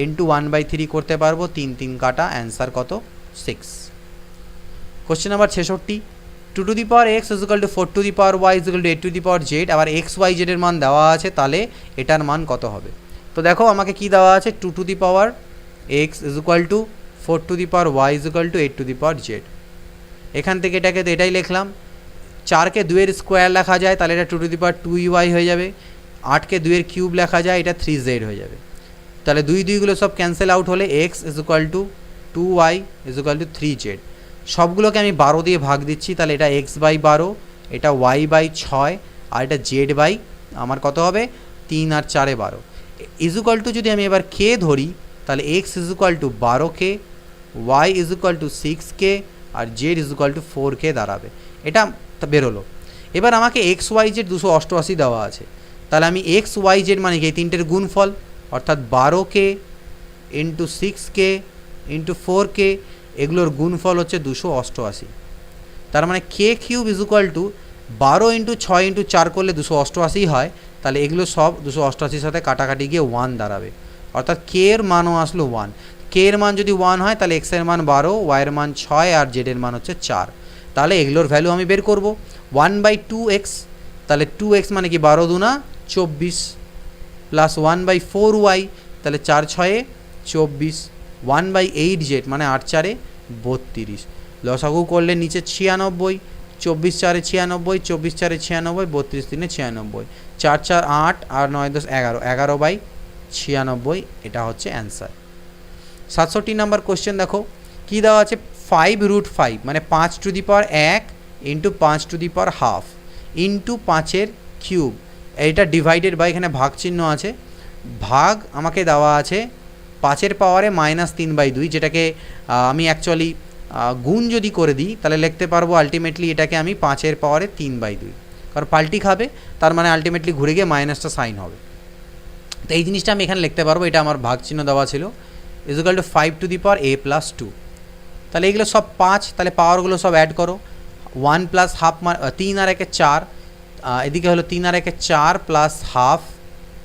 S1: ইন্টু 1/3 করতে পারবো, 3 3 কাটা, অ্যান্সার কত? 6। Question number 66, 2 to the power x is equal to 4 to the power y is equal to 8 to the power z. আবার এক্স ওয়াই জেডের মান দেওয়া আছে, তাহলে এটার মান কত হবে? তো দেখো আমাকে কি দেওয়া আছে, 2 to the power x is equal to 4 to the power y is equal to 8 to the power z. এখান থেকে এটাকে তো এটাই লিখলাম। 4কে 2-এর স্কোয়ার লেখা যায়, তাহলে এটা 2 টু দি পাওয়ার 2y হয়ে যাবে। 8কে 2-এর কিউব লেখা যায়, এটা 3z হয়ে যাবে। তাহলে 2 সব ক্যান্সেল আউট হলে x is equal two 2y is equal two 3z। সবগুলোকে আমি 12 দিয়ে ভাগ দিচ্ছি, তাহলে এটা x/12, এটা y/6, আর এটা z/ আমার কত হবে? 3 আর 4-এ 12 ইজ ইকুয়াল টু, যদি আমি এবার k ধরি তাহলে x is equal to 12k, y is equal to 6k, আর z is equal to 4k দাঁড়াবে। এটা বেরোলো। এবার আমাকে xyz 288 দেওয়া আছে, তাহলে আমি xyz মানে কি এই তিনটের গুণফল, অর্থাৎ 12k into 6k into 4k, এগুলোর গুণফল হচ্ছে 288। তার মানে k cube is equal to 12 into 6 into 4 করলে 288 হয়, তাহলে এগুলো সব 288-র সাথে কাটাকাটি গিয়ে 1 দাঁড়াবে, অর্থাৎ কে এর মানও আসলো 1। কে এর মান যদি 1 হয় তাহলে এক্স এর মান 12, ওয়াই এর মান 6, আর জেড এর মান হচ্ছে 4। তাহলে এগুলোর ভ্যালু আমি বের করব। 1/2x, তাহলে 2x মানে কি 12 দুনা 24, প্লাস 1/4y, তাহলে 4 6-এ 24, 1/8z মানে 8 4-এ 32। লসাগু করলে নিচে 96, 24 4-এ 96, 24 4-এ 96, 32 3-এ 96, 4 4 8 আর 9 10 11, 11/96, এটা হচ্ছে অ্যান্সার। 67 নাম্বার কোশ্চেন দেখো কী দেওয়া আছে, 5√5 মানে 5 to the power 1 into 5 to the power half into 5-এর কিউব। এইটা ডিভাইডেড বাই, এখানে ভাগ চিহ্ন আছে, ভাগ আমাকে দেওয়া আছে 5-এর পাওয়ারে -3/2, যেটাকে আমি অ্যাকচুয়ালি গুণ যদি করে দিই তাহলে লিখতে পারবো আলটিমেটলি এটাকে আমি 5-এর পাওয়ারে 3/2, কারণ পাল্টি খাবে, তার মানে আলটিমেটলি ঘুরে গিয়ে মাইনাসটা সাইন হবে। তো এই জিনিসটা আমি এখানে লিখতে পারবো, এটা আমার ভাগ চিহ্ন দেওয়া ছিল, is equal two 5 to the power a plus 2। তাহলে এগুলো সব 5, তাহলে পাওয়ারগুলো সব অ্যাড করো, 1 প্লাস হাফ 3 আর 1-এ 4, এদিকে হলো 3 আর 1-এ 4 প্লাস হাফ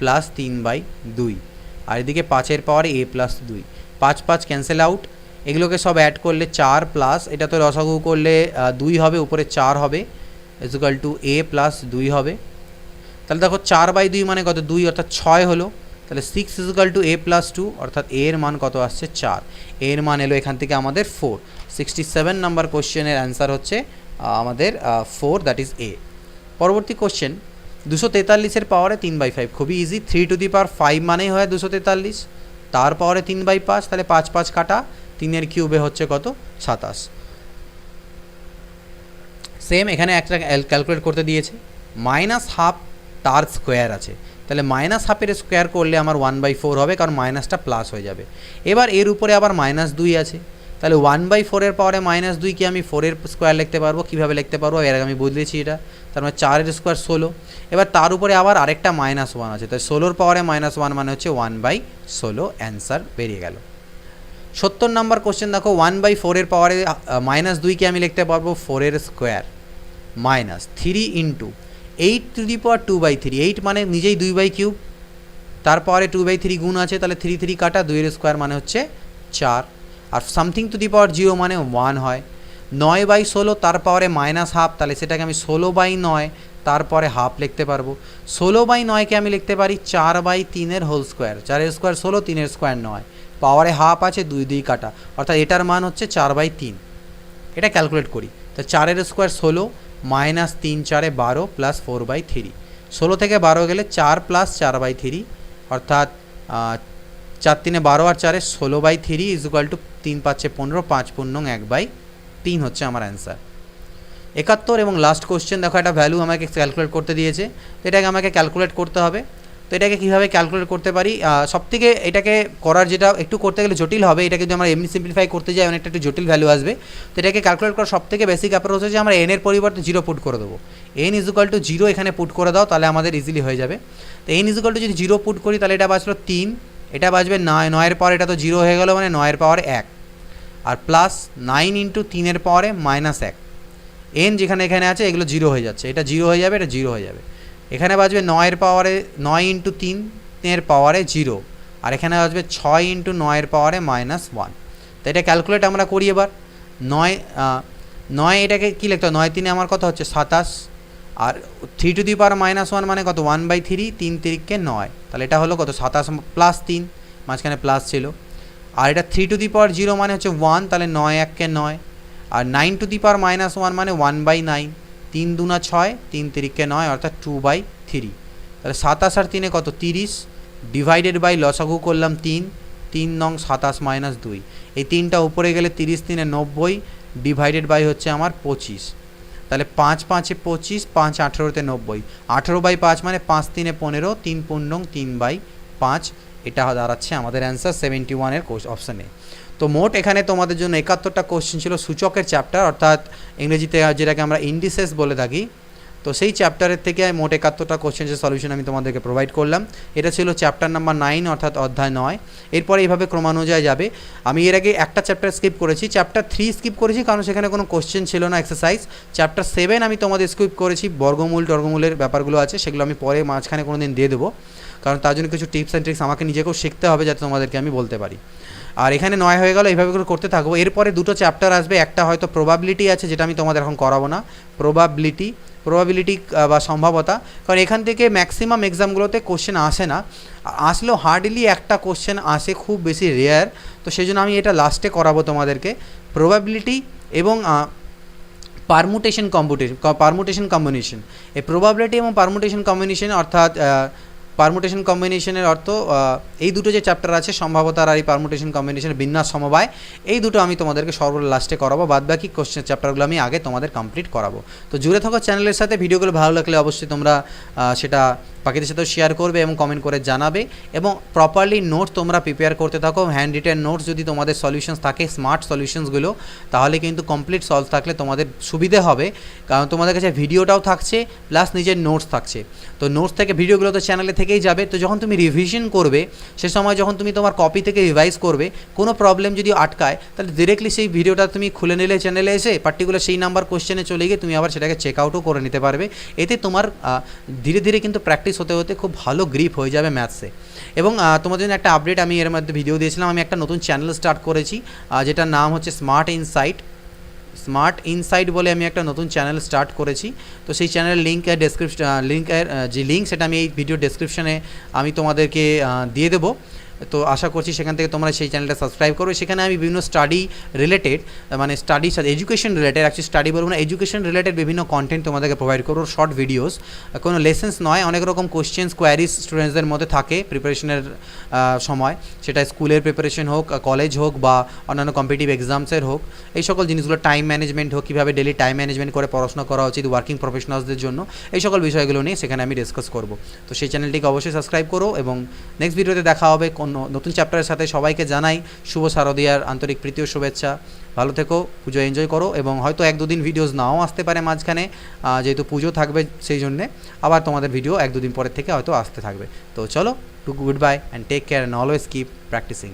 S1: প্লাস 3/2, আর এদিকে 5-এর পাওয়ারে a প্লাস 2, 5 5 ক্যান্সেল আউট। এগুলোকে সব অ্যাড করলে 4 প্লাস, এটা তো রসাগু করলে 2 হবে, উপরে 4 হবে, is equal two a plus 2 হবে। তাহলে দেখো 4/2 মানে কত, 2, অর্থাৎ 6 হলো। তাহলে 6 is equal two a plus 2, অর্থাৎ a এর মান কত আসছে 4, এর মান এলো এখান থেকে আমাদের 4। 67 নাম্বার কোশ্চেনের অ্যান্সার হচ্ছে আমাদের 4, দ্যাট ইজ a। পরবর্তী কোশ্চেন 243-এর পাওয়ারে 3/5, খুবই ইজি। 3 টু দি পাওয়ার 5 মানেই হয় 243, তার পাওয়ারে 3/5, তাহলে 5 5 কাটা, 3-এর কিউবে হচ্ছে কত, 27। সেম এখানে একটা ক্যালকুলেট করতে দিয়েছে, -12 তার স্কোয়ার আছে, তাহলে -12-এর স্কোয়ার করলে আমার 1/4 হবে, কারণ মাইনাসটা প্লাস হয়ে যাবে। এবার এর উপরে আবার -2 আছে, তাহলে 1/4-এর পাওয়ারে -2 কি আমি 4-এর স্কোয়ার লিখতে পারবো? কীভাবে লিখতে পারবো? এর আগে আমি বদলেছি এটা, তার মানে 4-এর স্কোয়ার 16। এবার তার উপরে আবার আরেকটা -1 আছে, তাই 16-র পাওয়ারে -1 মানে হচ্ছে 1/16, অ্যান্সার বেরিয়ে গেল। 70 নাম্বার কোশ্চেন দেখো, 1/4-এর পাওয়ারে -2 কি আমি লিখতে পারবো 4-এর square minus 3 into 8 to the power 2/3, 8 মানে নিজেই 2/3, তার পাওয়ারে 2/3 গুণ আছে, তাহলে 3 3 কাটা, 2-এর স্কোয়ার মানে হচ্ছে 4, আর সামথিং টু দি পাওয়ার 0 মানে 1 হয়। 9/16 তার পাওয়ারে -1/2, তাহলে সেটাকে আমি 16/9 তারপরে হাফ লিখতে পারবো। 16/9-কে আমি লিখতে পারি 4/3-এর হোল স্কোয়ার, 4-এর স্কোয়ার 16, 3-এর স্কোয়ার 9, পাওয়ারে হাফ আছে, 2 2 কাটা, অর্থাৎ এটার মান হচ্ছে 4/3। এটা ক্যালকুলেট করি, তো 4-এর স্কোয়ার 16 মাইনাস 3 4-এ 12 প্লাস 4/3, 16 থেকে 12 গেলে 4 প্লাস 4/3, অর্থাৎ 4 3-এ 12 আর 4-এ 16/3 ইজ ইকুয়াল টু 3 5-এ 15, 5 4 1/3 হচ্ছে আমার অ্যান্সার। 71 এবং লাস্ট কোশ্চেন দেখো, একটা ভ্যালু আমাকে ক্যালকুলেট করতে দিয়েছে, তো এটাকে আমাকে ক্যালকুলেট করতে হবে। তো এটাকে কীভাবে ক্যালকুলেট করতে পারি, সবথেকে এটাকে করার যেটা একটু করতে গেলে জটিল হবে, এটাকে যদি আমরা এমনি সিম্পলিফাই করতে যাই অনেকটা একটু জটিল ভ্যালু আসবে। তো এটাকে ক্যালকুলেট করার সবথেকে বেসিক অ্যাপ্রোচ হচ্ছে আমরা এনের পরিবর্তে 0 পুট করে দেবো। n ইজ ইকুয়াল টু 0 এখানে পুট করে দাও, তাহলে আমাদের ইজিলি হয়ে যাবে। তো n ইজ ইকুয়াল টু যদি 0 পুট করি তাহলে এটা বাঁচলো 3, এটা বাঁচবে 9, 9-এর পাওয়ার এটা তো 0 হয়ে গেল, মানে 9-এর পাওয়ার 1, আর প্লাস 9 ইন্টু 3 পাওয়ারে -1, n যেখানে এখানে আছে এগুলো 0 হয়ে যাচ্ছে, এটা 0 হয়ে যাবে, এটা 0 হয়ে যাবে। এখানে বাজবে 9 পাওয়ারে 9 ইন্টু 3 পাওয়ারে 0, আর এখানে বাজবে 6 ইন্টু 9 পাওয়ারে -1। তো এটা ক্যালকুলেট আমরা করি এবার। 9 এটাকে কী লিখতে হয়, 9 3 আমার কত হচ্ছে 27, আর 3 টু দি পাওয়ার -1 মানে কত 1/3, 3 3কে 9, তাহলে এটা হলো কত 27 প্লাস 3, মাঝখানে প্লাস ছিল। আর এটা 3 টু দি পাওয়ার 0 মানে হচ্ছে 1, তাহলে 9 1কে 9, আর 9 টু দি পাওয়ার -1 মানে 1/9, 3 2 6, 3 3কে 9 অর্থাৎ 2/3। তাহলে 27 আর 3 কত 30, ডিভাইডেড বাই লসাগু করলাম 3, 3 নং 27 - 2, এই 3টা উপরে গেলে 30 3 90, ডিভাইডেড বাই হচ্ছে আমার 25, তাহলে 5 5 25, 5 18 90, 18/5 মানে 5 3 15, 3 15 3/5, এটা দাঁড়াচ্ছে আমাদের অ্যান্সার 71-এর অপশানে। তো মোট এখানে তোমাদের জন্য 71টা কোশ্চেন ছিল সূচকের চ্যাপ্টার, অর্থাৎ ইংরেজিতে যেটাকে আমরা ইন্ডিসেস বলে থাকি। তো সেই চ্যাপ্টারের থেকে মোট 71টা কোশ্চেনের সলিউশন আমি তোমাদেরকে প্রোভাইড করলাম। এটা ছিল চ্যাপ্টার নাম্বার 9 অর্থাৎ অধ্যায় 9। এরপরে এইভাবে ক্রমানুযায়ী যাবে। আমি এর আগে একটা চ্যাপ্টার স্কিপ করেছি, চ্যাপ্টার 3 স্কিপ করেছি কারণ সেখানে কোনো কোশ্চেন ছিল না এক্সারসাইজ। চ্যাপ্টার 7 আমি তোমাদের স্কিপ করেছি, টর্গমূলের ব্যাপারগুলো আছে সেগুলো আমি পরে মাঝখানে কোনো দিন দিয়ে দেবো, কারণ তার জন্য কিছু টিপস অ্যান্ড ট্রিক্স আমাকে নিজেকেও শিখতে হবে যাতে তোমাদেরকে আমি বলতে পারি। আর এখানে 9 হয়ে গেল, এইভাবে করে করতে থাকবো। এরপরে দুটো চ্যাপ্টার আসবে, একটা হয়তো প্রবাবিলিটি আছে যেটা আমি তোমাদের এখন করাবো না, প্রবাবিলিটি বা সম্ভাবতা, কারণ এখান থেকে ম্যাক্সিমাম এক্সামগুলোতে কোশ্চেন আসে না, আসলেও হার্ডলি একটা কোশ্চেন আসে, খুব বেশি রেয়ার। তো সেই জন্য আমি এটা লাস্টে করাবো তোমাদেরকে, প্রবাবিলিটি এবং পারমুটেশন কম্বিনেশন। এই প্রবাবিলিটি এবং পারমুটেশন কম্বিনেশন অর্থাৎ পারমুটেশন কম্বিনেশনের অর্থ এই দুটো যে চ্যাপ্টার আছে সম্ভাবতার আর এই পারমুটেশন কম্বিনেশনের বিন্যাস সমবায়, এই দুটো আমি তোমাদেরকে লাস্টে করাবো, বাদবাকি কোশ্চেন চ্যাপ্টারগুলো আমি আগে তোমাদের কমপ্লিট করাবো। তো জুড়ে থাকো চ্যানেলের সাথে, ভিডিওগুলো ভালো লাগলে অবশ্যই তোমরা সেটা বাকিদের সাথেও শেয়ার করবে এবং কমেন্ট করে জানাবে, এবং প্রপারলি নোট তোমরা প্রিপেয়ার করতে থাকো। হ্যান্ড রিটেন নোটস যদি তোমাদের সলিউশনস থাকে, স্মার্ট সলিউশনসগুলো, তাহলে কিন্তু কমপ্লিট সলভ থাকলে তোমাদের সুবিধে হবে, কারণ তোমাদের কাছে ভিডিওটাও থাকছে প্লাস নিজের নোটস থাকছে। তো নোটস থেকে ভিডিওগুলো তো চ্যানেলে থেকেই যাবে, তো যখন তুমি রিভিশন করবে সে সময় যখন তুমি তোমার কপি থেকে রিভাইজ করবে, কোনো প্রবলেম যদি আটকায় তাহলে ডিরেক্টলি সেই ভিডিওটা তুমি খুলে নিলে চ্যানেলে এসে পার্টিকুলার সেই নাম্বার কোশ্চেনে চলে গিয়ে তুমি আবার সেটাকে চেক আউটও করে নিতে পারবে। এতে তোমার ধীরে ধীরে কিন্তু প্র্যাকটিস হতে হতে খুব ভালো গ্রিপ হয়ে যাবে ম্যাথসে। এবং তোমাদের জন্য একটা আপডেট, আমি এর মধ্যে ভিডিও দিয়েছিলাম, আমি একটা নতুন চ্যানেল স্টার্ট করেছি যেটার নাম হচ্ছে স্মার্ট ইনসাইট বলে আমি একটা নতুন চ্যানেল স্টার্ট করেছি। তো সেই চ্যানেলের লিঙ্কের যে লিঙ্ক সেটা আমি এই ভিডিও ডেসক্রিপশনে আমি তোমাদেরকে দিয়ে দেবো। তো আশা করছি সেখান থেকে তোমরা সেই চ্যানেলটা সাবস্ক্রাইব করো। সেখানে আমি বিভিন্ন স্টাডি রিলেটেড, মানে স্টাডির সাথে এডুকেশন রিলেটেড, অ্যাকচুয়ালি স্টাডি বলবো না, এডুকেশন রিলেটেড বিভিন্ন কন্টেন্ট তোমাদেরকে প্রোভাইড করবো, শর্ট ভিডিওস, কোনো লেসেন্স নয়, অনেক রকম কোশ্চেন্স কোয়ারিজ স্টুডেন্টসদের মধ্যে থাকে প্রিপারেশনের সময়, সেটা স্কুলের প্রিপারেশন হোক, কলেজ হোক, বা অন্যান্য কম্পিটিটিভ এক্সামসের হোক, এই সকল জিনিসগুলো, টাইম ম্যানেজমেন্ট হোক, কীভাবে ডেলি টাইম ম্যানেজমেন্ট করে পড়াশোনা করা উচিত ওয়ার্কিং প্রফেশনালসদের জন্য, এই সকল বিষয়গুলো নিয়ে সেখানে আমি ডিসকাস করবো। তো সেই চ্যানেলটিকে অবশ্যই সাবস্ক্রাইব করো, এবং নেক্সট ভিডিওতে দেখা হবে নতুন চ্যাপ্টারের সাথে। সবাইকে জানাই শুভ শারদীয়ার আন্তরিক প্রীতি ও শুভেচ্ছা। ভালো থেকো, পুজো এনজয় করো, এবং হয়তো 1-2 দিন ভিডিওস নাও আসতে পারে মাঝখানে, যেহেতু পুজো থাকবে সেই জন্যে আবার তোমাদের ভিডিও 1-2 দিন পরের থেকে হয়তো আসতে থাকবে। তো চলো, good bye and take care and always keep practising.